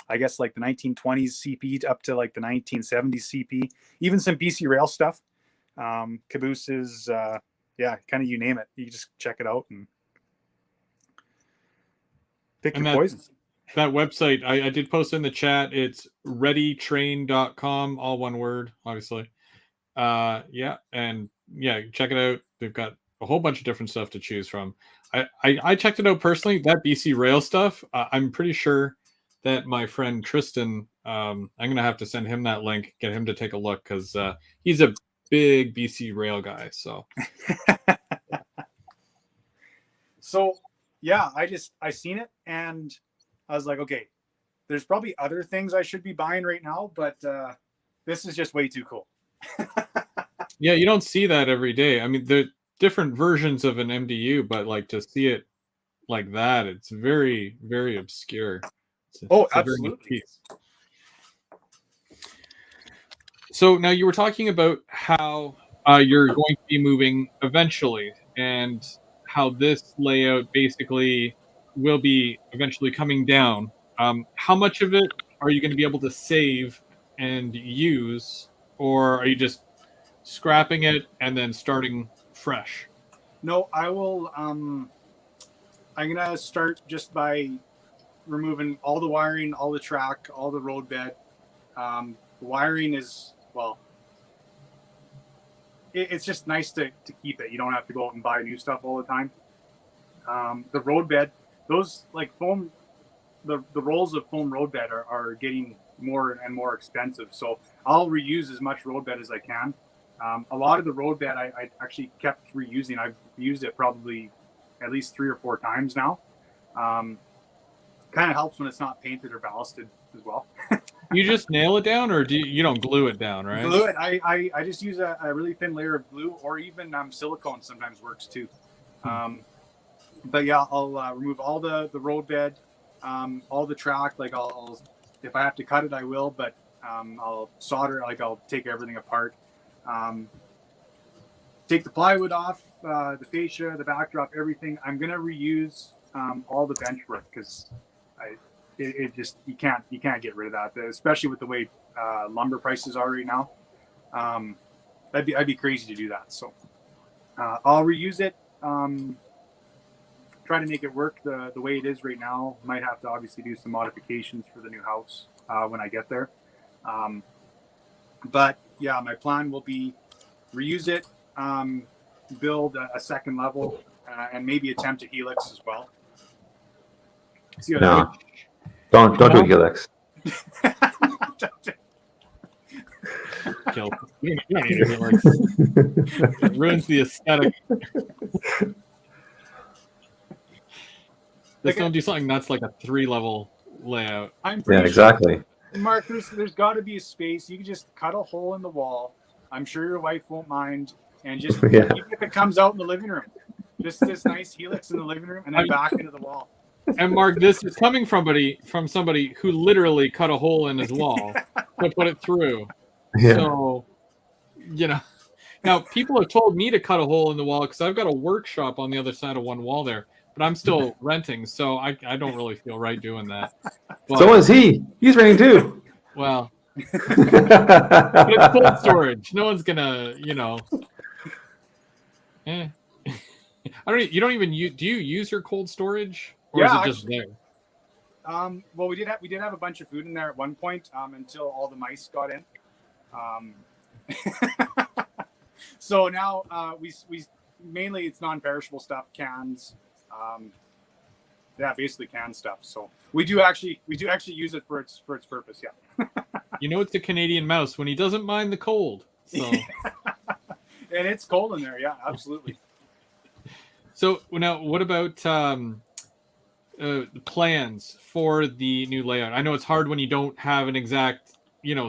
[SPEAKER 3] I guess like the 1920s CP up to like the 1970s CP, even some BC Rail stuff, cabooses, yeah, kind of you name it. You just check it out and pick your poison.
[SPEAKER 1] That website, I did post in the chat. It's readytrain.com, all one word, obviously. Yeah, and yeah, check it out. They've got a whole bunch of different stuff to choose from. I checked it out personally. That BC Rail stuff, I'm pretty sure that my friend Tristan, I'm gonna have to send him that link, get him to take a look, because he's a big BC Rail guy. So
[SPEAKER 3] so yeah, I seen it and I was like, okay, there's probably other things I should be buying right now, but this is just way too cool.
[SPEAKER 1] Yeah, you don't see that every day. I mean, the different versions of an MDU, but like to see it like that, it's very, very obscure. It's
[SPEAKER 3] absolutely.
[SPEAKER 1] So now you were talking about how you're going to be moving eventually, and how this layout basically will be eventually coming down. How much of it are you going to be able to save and use, or are you just scrapping it and then starting fresh?
[SPEAKER 3] No, I will. I'm gonna start just by removing all the wiring, all the track, all the road bed. The wiring is, well, it's just nice to keep it. You don't have to go out and buy new stuff all the time. The road bed, those like foam, the rolls of foam road bed are getting more and more expensive. So I'll reuse as much road bed as I can. A lot of the road bed I actually kept reusing. I've used it probably at least 3 or 4 times now. Kind of helps when it's not painted or ballasted as well.
[SPEAKER 1] You just nail it down, or you don't glue it down, right?
[SPEAKER 3] Glue it. I just use a really thin layer of glue, or even silicone sometimes works too. But yeah, I'll remove all the road bed, all the track. Like I'll if I have to cut it, I will. But I'll solder. Like I'll take everything apart. Take the plywood off, the fascia, the backdrop, everything. I'm gonna reuse all the bench work because it just you can't get rid of that, especially with the way lumber prices are right now. I'd be crazy to do that. So I'll reuse it. Try to make it work the way it is right now. Might have to obviously do some modifications for the new house when I get there. But yeah, my plan will be reuse it, build a second level, and maybe attempt a helix as well. See what
[SPEAKER 2] no, don't do a helix.
[SPEAKER 1] You don't need a helix. It ruins the aesthetic. Just don't do something that's like a 3-level layout.
[SPEAKER 3] I'm pretty
[SPEAKER 2] Yeah, exactly.
[SPEAKER 3] Sure, Mark, there's got to be a space. You can just cut a hole in the wall. I'm sure your wife won't mind. And just even if it comes out in the living room, just this nice helix in the living room, and then back into the wall.
[SPEAKER 1] And Mark, this is coming from somebody who literally cut a hole in his wall to put it through. Yeah. So, now people have told me to cut a hole in the wall because I've got a workshop on the other side of one wall there, but I'm still renting, so I don't really feel right doing that. But,
[SPEAKER 2] so is he. He's renting too.
[SPEAKER 1] Well, but it's cold storage. No one's gonna, I don't. You don't even use. Do you use your cold storage, or is it just there?
[SPEAKER 3] Well, we did have a bunch of food in there at one point until all the mice got in. So now we mainly it's non-perishable stuff, cans. Basically canned stuff. So we do actually use it for its purpose. Yeah.
[SPEAKER 1] It's a Canadian mouse when he doesn't mind the cold. So.
[SPEAKER 3] And it's cold in there. Yeah, absolutely.
[SPEAKER 1] So now, what about plans for the new layout? I know it's hard when you don't have an exact,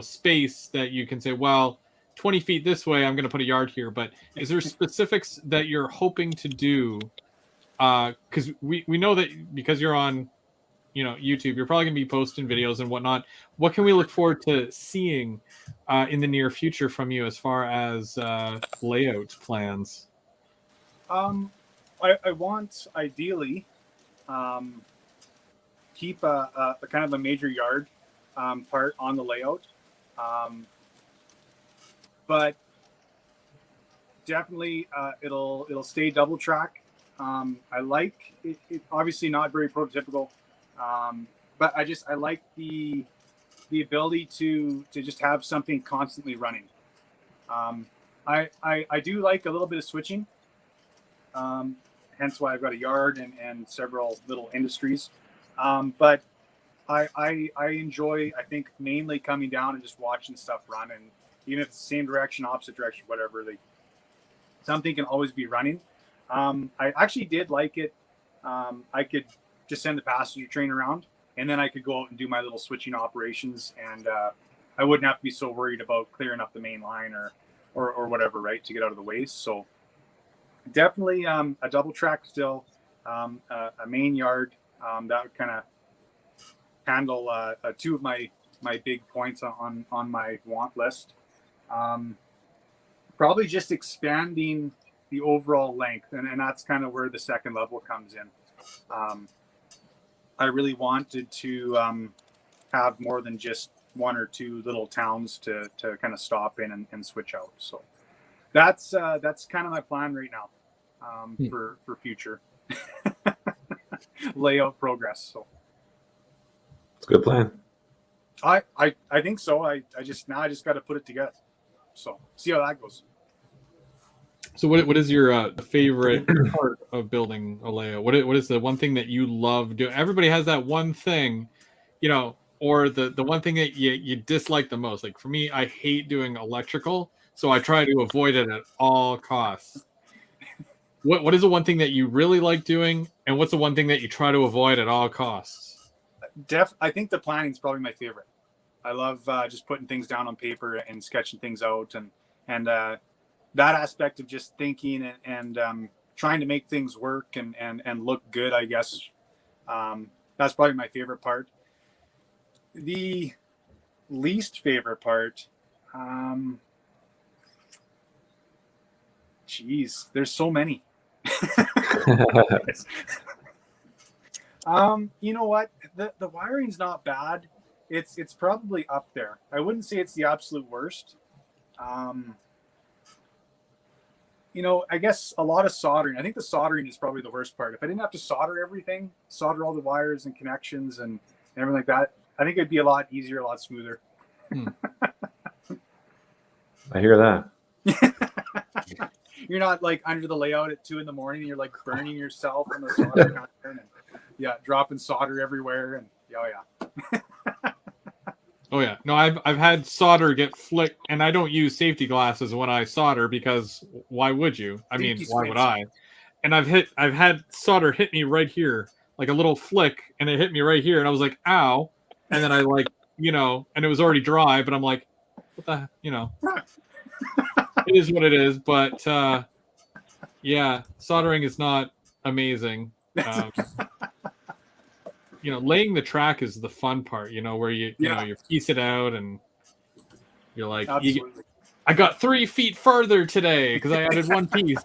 [SPEAKER 1] space that you can say, well, 20 feet this way, I'm going to put a yard here. But is there specifics that you're hoping to do? Because we know that because you're on, YouTube, you're probably going to be posting videos and whatnot. What can we look forward to seeing in the near future from you as far as layout plans?
[SPEAKER 3] I want ideally keep a kind of a major yard part on the layout, but definitely it'll stay double track. I like it obviously not very prototypical, but I like the ability to just have something constantly running. I do like a little bit of switching, hence why I've got a yard and several little industries. But I enjoy, I think, mainly coming down and just watching stuff run, and even if it's the same direction, opposite direction, whatever, something can always be running. I actually did like it. I could just send the passenger train around, and then I could go out and do my little switching operations, and I wouldn't have to be so worried about clearing up the main line or whatever, right, to get out of the way. So definitely a double track still, a main yard that would kind of handle two of my big points on my want list. Probably just expanding the overall length, and that's kind of where the second level comes in. I really wanted to have more than just one or two little towns to kind of stop in and switch out. So that's kind of my plan right now for future layout progress. So
[SPEAKER 2] it's a good plan.
[SPEAKER 3] I think so. I just got to put it together. So see how that goes.
[SPEAKER 1] So what is your favorite part of building a layout? What is the one thing that you love doing? Everybody has that one thing, or the one thing that you dislike the most. Like for me, I hate doing electrical, so I try to avoid it at all costs. What is the one thing that you really like doing, and what's the one thing that you try to avoid at all costs?
[SPEAKER 3] I think the planning is probably my favorite. I love just putting things down on paper and sketching things out, and that aspect of just thinking and trying to make things work and look good, I guess. That's probably my favorite part. The least favorite part, there's so many. You know what? The wiring's not bad. It's probably up there. I wouldn't say it's the absolute worst. I guess a lot of soldering. I think the soldering is probably the worst part. If I didn't have to solder everything, solder all the wires and connections and everything like that, I think it'd be a lot easier, a lot smoother.
[SPEAKER 2] I hear that.
[SPEAKER 3] You're not like under the layout at 2 a.m. and you're like burning yourself on the solder iron and dropping solder everywhere and
[SPEAKER 1] Oh yeah, no, I've had solder get flicked, and I don't use safety glasses when I solder because why would you? I mean, why would I? And I've had solder hit me right here, like a little flick, and it hit me right here, and I was like, ow, and then I and it was already dry, but I'm like, what the, it is what it is, but soldering is not amazing. Laying the track is the fun part, where you piece it out and you're like, I got 3 feet further today because I added one piece.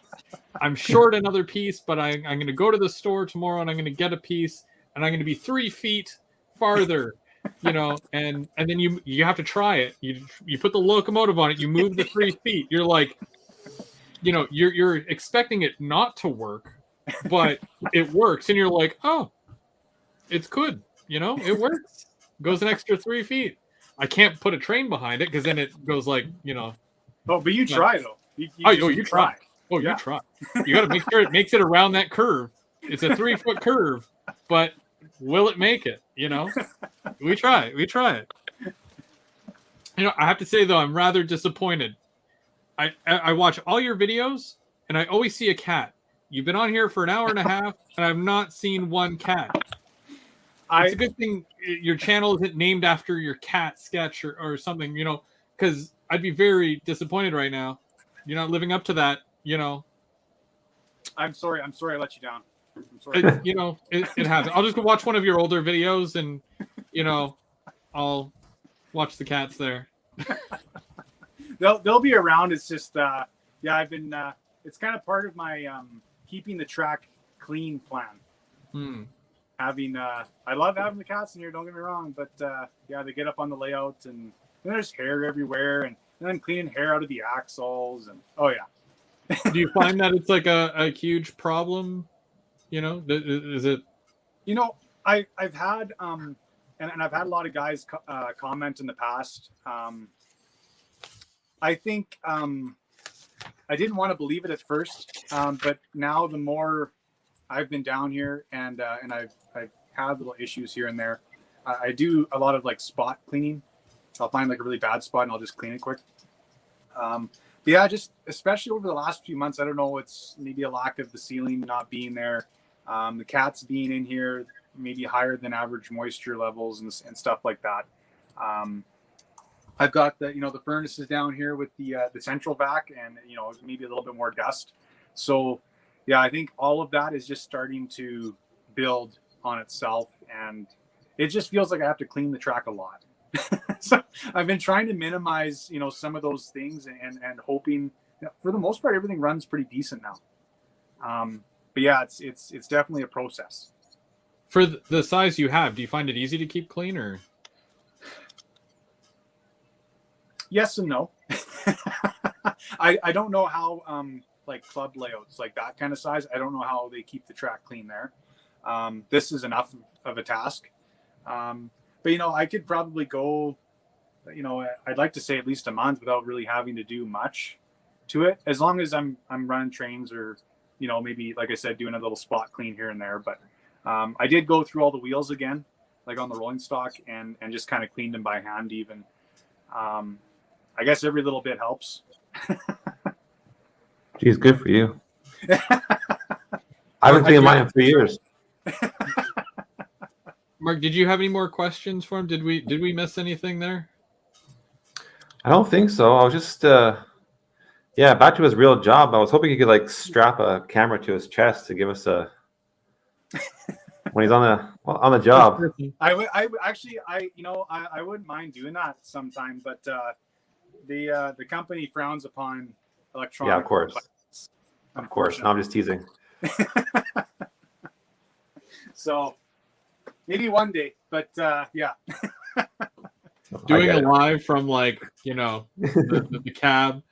[SPEAKER 1] I'm short another piece, but I'm going to go to the store tomorrow and I'm going to get a piece and I'm going to be 3 feet farther, and then you have to try it. You put the locomotive on it, you move the 3 feet. You're like, you're expecting it not to work, but it works. And you're like, oh, it's good, it works. Goes an extra 3 feet. I can't put a train behind it because then it goes like,
[SPEAKER 3] Oh, but you try though. You
[SPEAKER 1] try. Oh, yeah. You try. You got to make sure it makes it around that curve. It's a 3-foot curve, but will it make it? We try it. I have to say though, I'm rather disappointed. I watch all your videos and I always see a cat. You've been on here for an hour and a half and I've not seen one cat. It's a good thing your channel isn't named after your cat sketch or something, because I'd be very disappointed right now. You're not living up to that,
[SPEAKER 3] I'm sorry I let you down. I'm sorry.
[SPEAKER 1] It happens. I'll just go watch one of your older videos and, I'll watch the cats there.
[SPEAKER 3] They'll be around. It's just, I've been, it's kind of part of my keeping the track clean plan. Having, I love having the cats in here, don't get me wrong, but they get up on the layout and there's hair everywhere and then cleaning hair out of the axles and, oh yeah.
[SPEAKER 1] Do you find that it's like a huge problem? Is it?
[SPEAKER 3] I've had, and I've had a lot of guys comment in the past. I think I didn't want to believe it at first, but now the more I've been down here and I've had little issues here and there, I do a lot of like spot cleaning. I'll find like a really bad spot and I'll just clean it quick. Just especially over the last few months, I don't know, it's maybe a lack of the ceiling not being there. The cats being in here, maybe higher than average moisture levels and stuff like that. I've got the furnaces down here with the central vac and, maybe a little bit more dust. So yeah, I think all of that is just starting to build on itself and it just feels like I have to clean the track a lot. So I've been trying to minimize, some of those things and hoping for the most part, everything runs pretty decent now. But yeah, it's definitely a process.
[SPEAKER 1] For the size you have, do you find it easy to keep clean or?
[SPEAKER 3] Yes and no. I don't know how like club layouts like that kind of size. I don't know how they keep the track clean there. This is enough of a task. But I could probably go, I'd like to say at least a month without really having to do much to it, as long as I'm running trains or, maybe like I said, doing a little spot clean here and there. But I did go through all the wheels again, like on the rolling stock and just kind of cleaned them by hand even. I guess every little bit helps.
[SPEAKER 2] Geez, good for you. I've been cleaning mine in 3 years.
[SPEAKER 1] Mark, did you have any more questions for him? Did we miss anything there?
[SPEAKER 2] I don't think so. I was just back to his real job. I was hoping he could like strap a camera to his chest to give us a when he's on the job.
[SPEAKER 3] I wouldn't mind doing that sometime, but the company frowns upon electronic.
[SPEAKER 2] Yeah, of course.
[SPEAKER 3] Devices,
[SPEAKER 2] of course. No, I'm just teasing.
[SPEAKER 3] So maybe one day, but yeah.
[SPEAKER 1] Doing a live from like, the cab.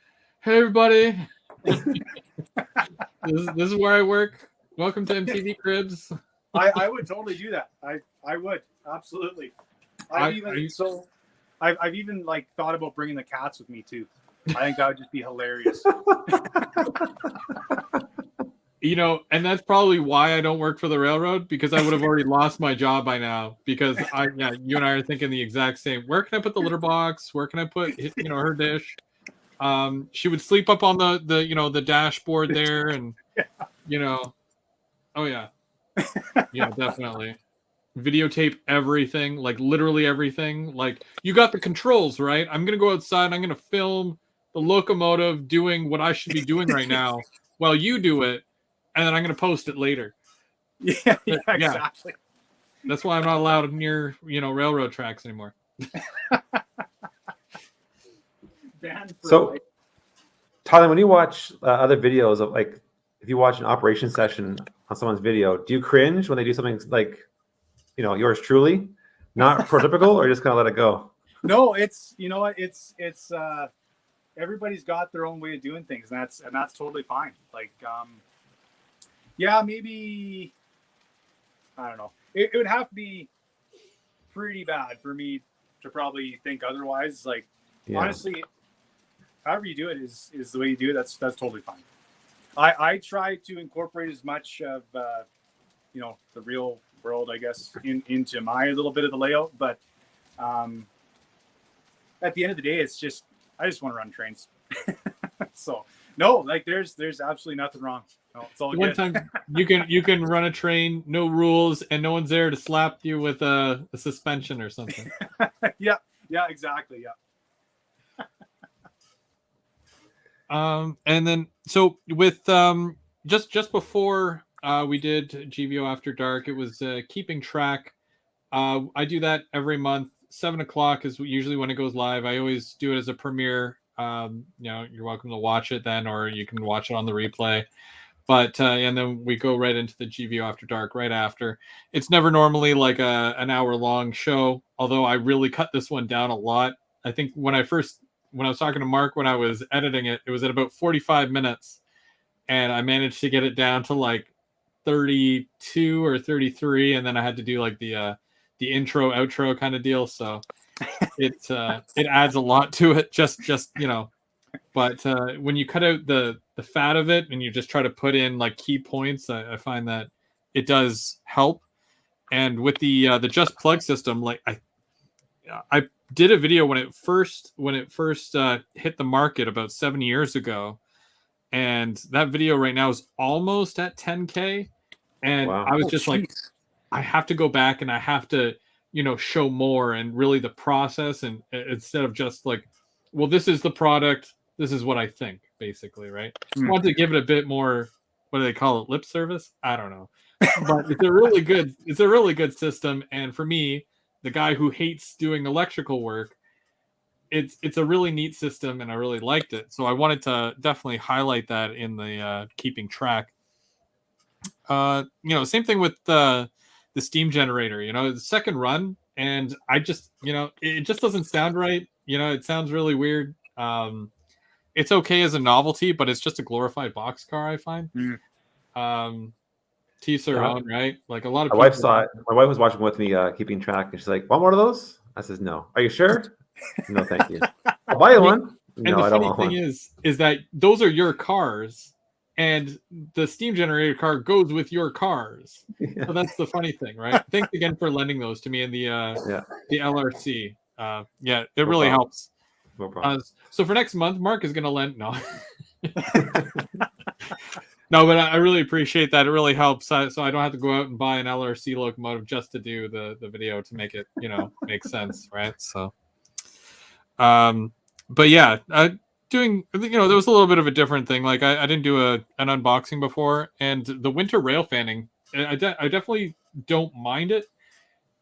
[SPEAKER 1] Hey everybody. this is where I work. Welcome to MTV Cribs.
[SPEAKER 3] I would totally do that. I would absolutely. I've even like thought about bringing the cats with me too. I think that would just be hilarious.
[SPEAKER 1] And that's probably why I don't work for the railroad, because I would have already lost my job by now. Because you and I are thinking the exact same. Where can I put the litter box? Where can I put her dish? She would sleep up on the dashboard there, and oh yeah, yeah, definitely. Videotape everything, like literally everything. Like, you got the controls, right? I'm gonna go outside. I'm gonna film the locomotive doing what I should be doing right now while you do it, and then I'm gonna post it later.
[SPEAKER 3] Yeah, exactly.
[SPEAKER 1] That's why I'm not allowed near railroad tracks anymore.
[SPEAKER 2] So, Tyler, when you watch other videos of like, if you watch an operation session on someone's video, do you cringe when they do something like, yours truly, not prototypical, or just kind of let it go?
[SPEAKER 3] No, it's everybody's got their own way of doing things, and that's totally fine. Like, maybe I don't know. It would have to be pretty bad for me to probably think otherwise. Like, honestly, however you do it is the way you do it. That's totally fine. I try to incorporate as much of the real world, I guess, into my little bit of the layout. But at the end of the day, it's just I just want to run trains. So no, like there's absolutely nothing wrong. No, it's all
[SPEAKER 1] One
[SPEAKER 3] good.
[SPEAKER 1] time you can run a train, no rules, and no one's there to slap you with a suspension or something.
[SPEAKER 3] Yeah, exactly. Yeah.
[SPEAKER 1] And then so with just before we did GVO After Dark, it was keeping track. I do that every month. 7:00 is usually when it goes live. I always do it as a premiere. You're welcome to watch it then, or you can watch it on the replay. But and then we go right into the GVO After Dark right after. It's never normally like an hour long show, although I really cut this one down a lot. I think when I was talking to Mark when I was editing it, it was at about 45 minutes, and I managed to get it down to like 32 or 33, and then I had to do like the intro outro kind of deal. So it adds a lot to it. Just But when you cut out the fat of it and you just try to put in like key points, I find that it does help. And with the Just Plug system, like I did a video when it first hit the market about 7 years ago, and that video right now is almost at 10K. And
[SPEAKER 2] Wow.
[SPEAKER 1] I was just like, I have to go back and I have to show more and really the process, and instead of just like, well, this is the product, this is what I think, basically, right? I want to give it a bit more, what do they call it, lip service? I don't know. But it's a really good system. And for me, the guy who hates doing electrical work, it's a really neat system, and I really liked it. So I wanted to definitely highlight that in the keeping track. Same thing with the steam generator, the second run, and I just, it just doesn't sound right. It sounds really weird. It's okay as a novelty, but it's just a glorified boxcar, I find. To each their own, right? Like a lot of
[SPEAKER 2] my wife saw it. My wife was watching with me, keeping track, and she's like, "Want one of those?" I says, "No." "Are you sure?" "No, thank you." "I'll buy you one."
[SPEAKER 1] And
[SPEAKER 2] "No,
[SPEAKER 1] the
[SPEAKER 2] I don't
[SPEAKER 1] funny
[SPEAKER 2] want
[SPEAKER 1] thing
[SPEAKER 2] one."
[SPEAKER 1] is that those are your cars, and the steam generator car goes with your cars.
[SPEAKER 2] Yeah.
[SPEAKER 1] So that's the funny thing, right? Thanks again for lending those to me in the LRC. It really helps.
[SPEAKER 2] No problem.
[SPEAKER 1] So for next month, Mark is going to lend. No. No, but I really appreciate that. It really helps. So I don't have to go out and buy an LRC locomotive just to do the video to make it, make sense, right? So, but yeah, doing, there was a little bit of a different thing. Like I didn't do an unboxing before, and the winter rail fanning, I definitely don't mind it.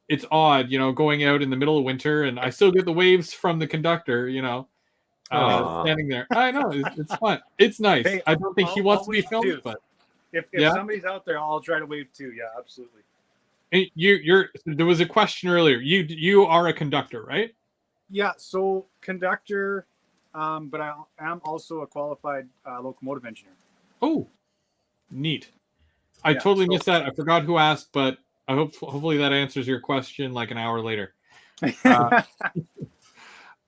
[SPEAKER 1] It's odd, going out in the middle of winter, and I still get the waves from the conductor, standing there. I know, it's fun. It's nice.
[SPEAKER 3] Hey,
[SPEAKER 1] I don't think he wants to be filmed,
[SPEAKER 3] too.
[SPEAKER 1] but
[SPEAKER 3] if somebody's out there, I'll try to wave too. Yeah, absolutely.
[SPEAKER 1] There was a question earlier. You are a conductor, right?
[SPEAKER 3] Yeah, so conductor, but I am also a qualified locomotive engineer.
[SPEAKER 1] Oh, neat. I totally missed that. I forgot who asked, but I hopefully that answers your question like an hour later.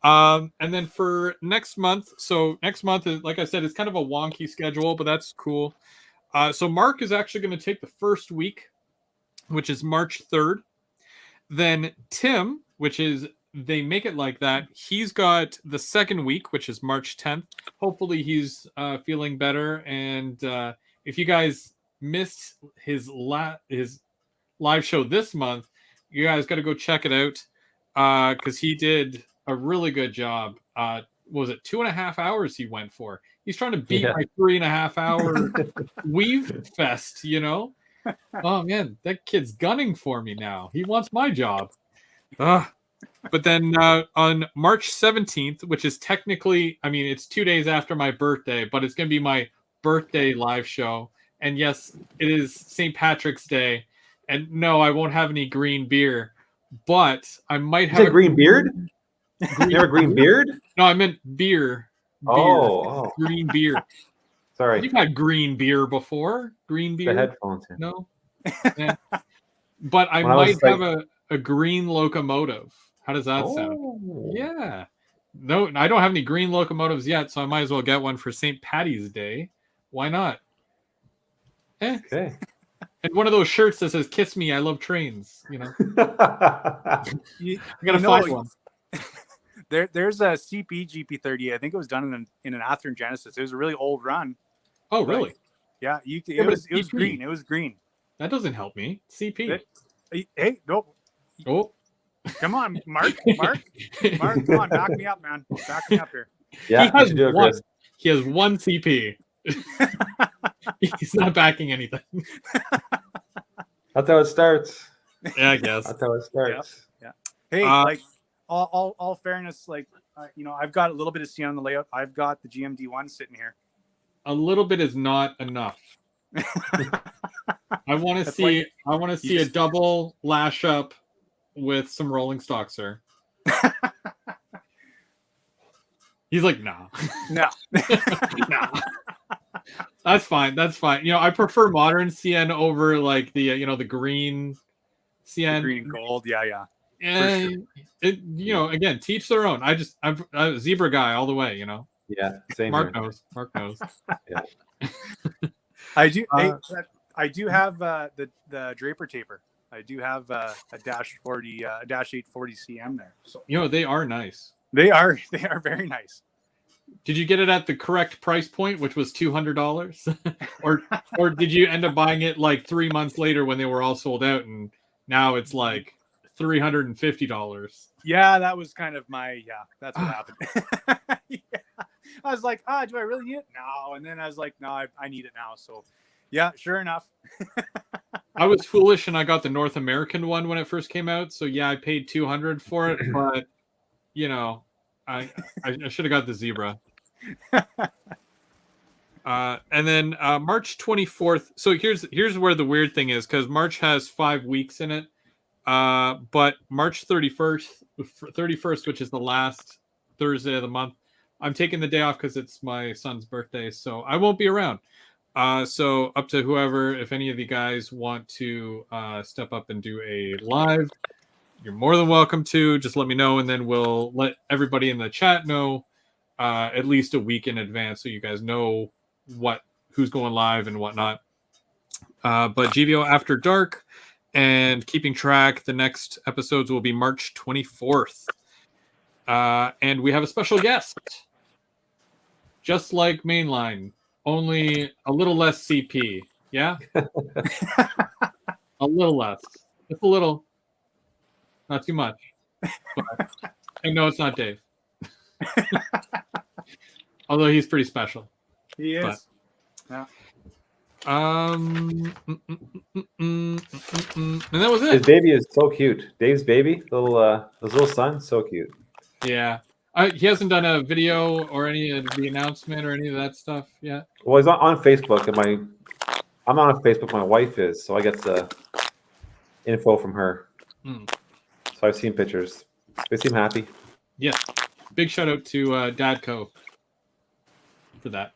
[SPEAKER 1] And then for next month, so next month is, like I said, it's kind of a wonky schedule, but that's cool. So Mark is actually going to take the first week, which is March 3rd. Then Tim, which is They Make It Like That, he's got the second week, which is March 10th. Hopefully he's feeling better. And if you guys missed his live show this month, you guys got to go check it out, because he did a really good job. Was it 2.5 hours he went for? He's trying to beat my 3.5 hour weave fest, Oh man, that kid's gunning for me now. He wants my job. But then on March 17th, which is technically, it's 2 days after my birthday, but it's going to be my birthday live show. And yes, it is St. Patrick's Day. And no, I won't have any green beer, but I might have
[SPEAKER 2] a green beard. You have a green beard?
[SPEAKER 1] No, I meant beer.
[SPEAKER 2] Oh.
[SPEAKER 1] Green beer.
[SPEAKER 2] Sorry.
[SPEAKER 1] You've had green beer before. Green beer.
[SPEAKER 2] The headphones.
[SPEAKER 1] No. Yeah. But I might have a green locomotive. How does that sound? Yeah. No, I don't have any green locomotives yet, so I might as well get one for St. Patty's Day. Why not?
[SPEAKER 2] Okay.
[SPEAKER 1] And one of those shirts that says "Kiss Me, I love trains."
[SPEAKER 3] You
[SPEAKER 1] gotta find one.
[SPEAKER 3] There's a CP GP30. I think it was done in an Athearn Genesis. It was a really old run.
[SPEAKER 1] Oh, really?
[SPEAKER 3] Right? Yeah. It was green. It was green.
[SPEAKER 1] That doesn't help me. CP.
[SPEAKER 3] Hey, nope.
[SPEAKER 1] Oh.
[SPEAKER 3] Come on, Mark. Come on, back me up, man. Back me up here.
[SPEAKER 2] Yeah,
[SPEAKER 1] He has 1 CP. He's not backing anything.
[SPEAKER 2] That's how it starts.
[SPEAKER 1] Yeah, I guess.
[SPEAKER 2] That's how it starts.
[SPEAKER 3] Yeah. Hey, like all fairness, like I've got a little bit of CN on the layout. I've got the GMD one sitting here.
[SPEAKER 1] A little bit is not enough. I want to see. I want to see a double lash up with some rolling stock, sir. He's like, nah.
[SPEAKER 3] No.
[SPEAKER 1] Nah. That's fine. That's fine. I prefer modern CN over like the the green CN.
[SPEAKER 3] The green and gold. Yeah.
[SPEAKER 1] And again, teach their own. I'm a zebra guy all the way.
[SPEAKER 2] Yeah, same
[SPEAKER 1] Mark
[SPEAKER 2] here.
[SPEAKER 1] knows. Mark knows.
[SPEAKER 2] Yeah.
[SPEAKER 3] I do. I do have the Draper taper. I do have a dash 40, a dash 840 CM there. So
[SPEAKER 1] they are nice.
[SPEAKER 3] They are very nice.
[SPEAKER 1] Did you get it at the correct price point, which was $200, or did you end up buying it like 3 months later when they were all sold out, and now it's like $350?
[SPEAKER 3] Yeah, that was kind of that's what happened. Yeah. I was like, do I really need it? No. And then I was like, no, I need it now. So yeah, sure enough.
[SPEAKER 1] I was foolish and I got the North American one when it first came out. So yeah, I paid $200 for it, but I should have got the zebra. And then March 24th. So here's where the weird thing is, because March has 5 weeks in it. But March 31st, which is the last Thursday of the month, I'm taking the day off because it's my son's birthday, so I won't be around. So up to whoever, if any of you guys want to step up and do a live, you're more than welcome to. Just let me know, and then we'll let everybody in the chat know at least a week in advance, so you guys know who's going live and whatnot. But GVO After Dark, and keeping track, the next episodes will be March 24th. And we have a special guest. Just like Mainline, only a little less CP. Yeah? A little less. Just a little. Not too much. But, and no, it's not Dave. Although he's pretty special.
[SPEAKER 3] He is. Yeah.
[SPEAKER 1] And that was it.
[SPEAKER 2] His baby is so cute. Dave's baby, his little son, so cute.
[SPEAKER 1] Yeah. He hasn't done a video or any of the announcement or any of that stuff yet.
[SPEAKER 2] Well, he's on Facebook, and I'm on Facebook. My wife is, so I get the info from her. So I've seen pictures. They seem happy.
[SPEAKER 1] Yeah. Big shout out to Dadco for that.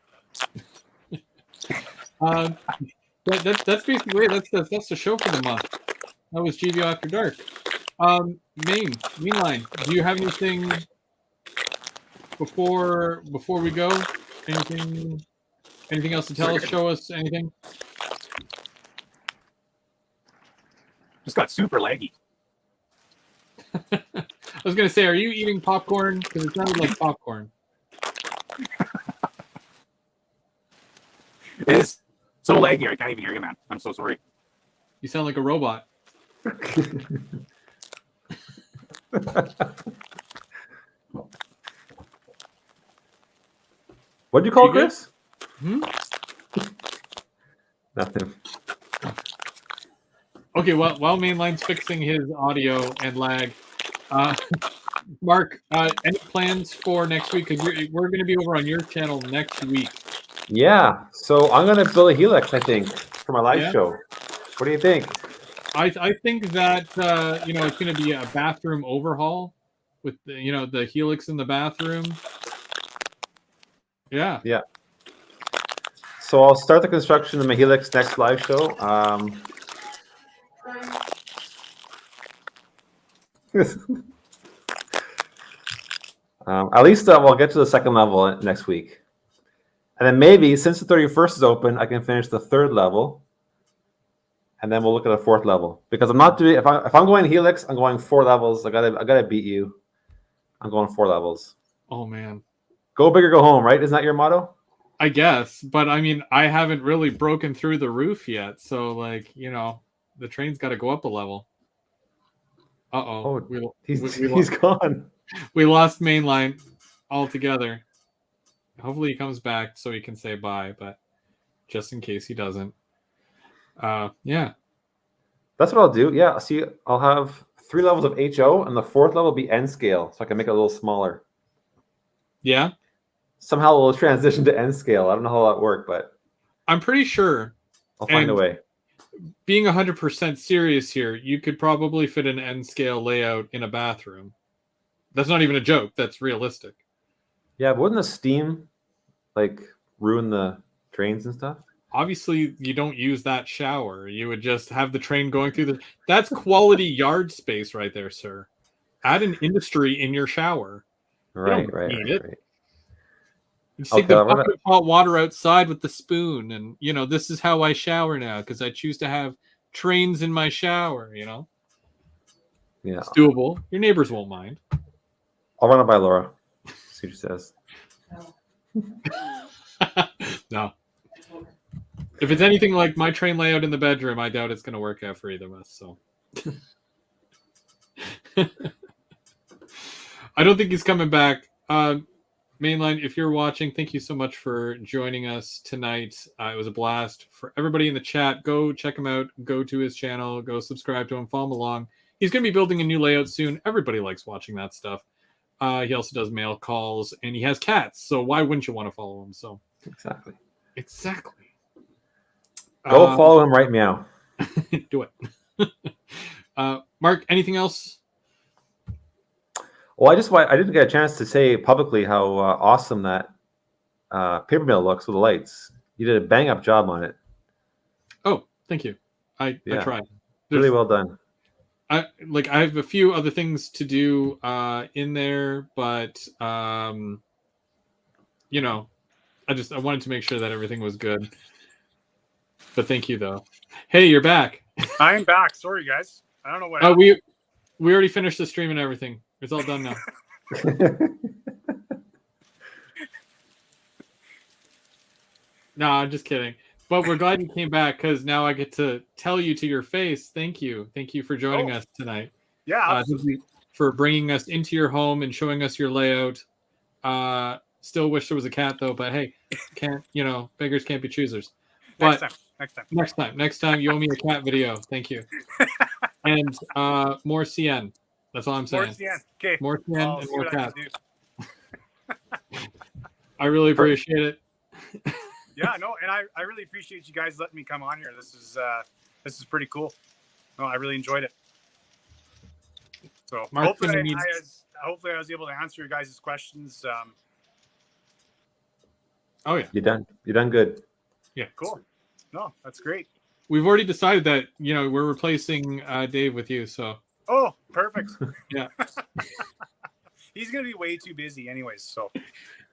[SPEAKER 1] That's basically it. That's the show for the month. That was GVO After Dark. Mainline, do you have anything before we go? Anything else to tell us? Show us anything?
[SPEAKER 3] Just got super laggy.
[SPEAKER 1] I was gonna say, are you eating popcorn? Because it sounded like popcorn.
[SPEAKER 3] It's so laggy, I can't even hear you, man. I'm so sorry.
[SPEAKER 1] You sound like a robot.
[SPEAKER 2] What'd you call Chris? Nothing.
[SPEAKER 1] Okay, well, while Mainline's fixing his audio and lag, Mark, any plans for next week? Because we're going to be over on your channel next week.
[SPEAKER 2] Yeah, so I'm going to build a Helix, I think, for my live show. What do you think?
[SPEAKER 1] I think that it's going to be a bathroom overhaul with the Helix in the bathroom. Yeah.
[SPEAKER 2] Yeah. So I'll start the construction of my Helix next live show. At least we'll get to the second level next week. And then maybe, since the 31st is open, I can finish the third level. And then we'll look at the fourth level. Because I'm not doing, if I'm going Helix, I'm going 4 levels. I gotta beat you. I'm going 4 levels.
[SPEAKER 1] Oh man.
[SPEAKER 2] Go big or go home, right? Isn't that your motto?
[SPEAKER 1] I guess, but I mean, I haven't really broken through the roof yet, so like, the train's got to go up a level.
[SPEAKER 2] He's gone.
[SPEAKER 1] We lost Mainline altogether. Hopefully he comes back so he can say bye, but just in case he doesn't. Yeah.
[SPEAKER 2] That's what I'll do. Yeah, see, I'll have 3 levels of HO, and the 4th level will be N scale, so I can make it a little smaller.
[SPEAKER 1] Yeah?
[SPEAKER 2] Somehow it'll transition to N scale. I don't know how that work, but
[SPEAKER 1] I'm pretty sure,
[SPEAKER 2] I'll find a way.
[SPEAKER 1] being 100% serious here, you could probably fit an N scale layout in a bathroom. That's not even a joke. That's realistic.
[SPEAKER 2] Yeah, but wouldn't the steam like ruin the drains and stuff?
[SPEAKER 1] Obviously, you don't use that shower. You would just have the train going through the. That's quality yard space right there, sir. Add an industry in your shower.
[SPEAKER 2] Right.
[SPEAKER 1] You just take
[SPEAKER 2] Okay,
[SPEAKER 1] the bucket of hot water outside with the spoon, and this is how I shower now because I choose to have trains in my shower.
[SPEAKER 2] Yeah,
[SPEAKER 1] It's doable. Your neighbors won't mind.
[SPEAKER 2] I'll run it by Laura. See what she says.
[SPEAKER 1] No. If it's anything like my train layout in the bedroom, I doubt it's going to work out for either of us. So, I don't think he's coming back. Mainline, if you're watching, thank you so much for joining us tonight. It was a blast. For everybody in the chat, go check him out. Go to his channel. Go subscribe to him. Follow him along. He's going to be building a new layout soon. Everybody likes watching that stuff. He also does mail calls, and he has cats. So why wouldn't you want to follow him? So
[SPEAKER 2] exactly. Go follow him right meow.
[SPEAKER 1] Do it. Mark, anything else?
[SPEAKER 2] Well, I didn't get a chance to say publicly how awesome that paper mill looks with the lights. You did a bang up job on it.
[SPEAKER 1] Oh, thank you. I tried.
[SPEAKER 2] Really well done.
[SPEAKER 1] I have a few other things to do in there, but I wanted to make sure that everything was good. But thank you, though. Hey, you're back.
[SPEAKER 3] I'm back. Sorry, guys. I don't know what.
[SPEAKER 1] We already finished the stream and everything. It's all done now. No, I'm just kidding. But we're glad you came back because now I get to tell you to your face. Thank you. Thank you for joining us tonight.
[SPEAKER 3] Yeah.
[SPEAKER 1] Thank you for bringing us into your home and showing us your layout. Still wish there was a cat, though. But hey, beggars can't be choosers. But Next time, you owe me a cat video. Thank you. And more CN. That's all I'm saying.
[SPEAKER 3] More CN. Okay.
[SPEAKER 1] More CN and more cats. I really appreciate it.
[SPEAKER 3] Yeah, no, and I really appreciate you guys letting me come on here. This is pretty cool. No, I really enjoyed it. So hopefully I was able to answer your guys' questions.
[SPEAKER 1] Oh yeah,
[SPEAKER 2] you're done good.
[SPEAKER 1] Yeah,
[SPEAKER 3] cool. No, that's great.
[SPEAKER 1] We've already decided that we're replacing Dave with you. So.
[SPEAKER 3] Oh, perfect.
[SPEAKER 1] Yeah.
[SPEAKER 3] He's gonna be way too busy, anyways. So.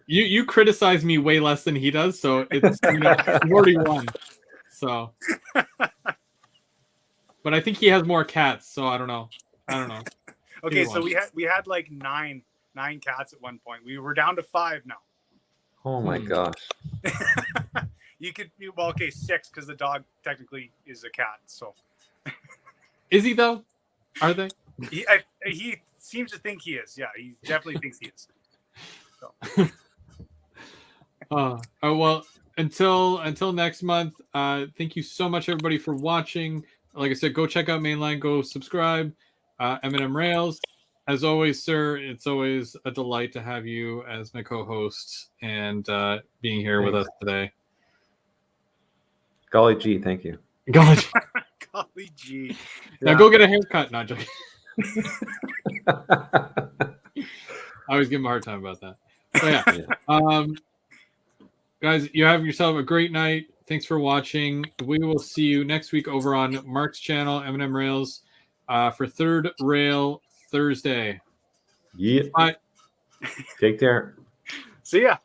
[SPEAKER 1] You criticize me way less than he does, so it's you've already won. So. But I think he has more cats, so I don't know.
[SPEAKER 3] Okay, so we had like nine cats at one point. We were down to 5 now.
[SPEAKER 2] Oh my gosh.
[SPEAKER 3] You could 6 because the dog technically is a cat. So.
[SPEAKER 1] Is he though? Are they?
[SPEAKER 3] He seems to think he is. Yeah, he definitely thinks he is. So.
[SPEAKER 1] Well, until next month. Thank you so much, everybody, for watching. Like I said, go check out Mainline. Go subscribe. M&M Rails. As always, sir, it's always a delight to have you as my co-host and being here with us today.
[SPEAKER 2] Golly gee, thank you.
[SPEAKER 1] Golly
[SPEAKER 3] gee.
[SPEAKER 1] Now go get a haircut. Not joking. I always give him a hard time about that. So guys, you have yourself a great night. Thanks for watching. We will see you next week over on Mark's channel, M&M Rails, for Third Rail Thursday.
[SPEAKER 2] Yeah.
[SPEAKER 1] Bye.
[SPEAKER 2] Take care.
[SPEAKER 3] See ya.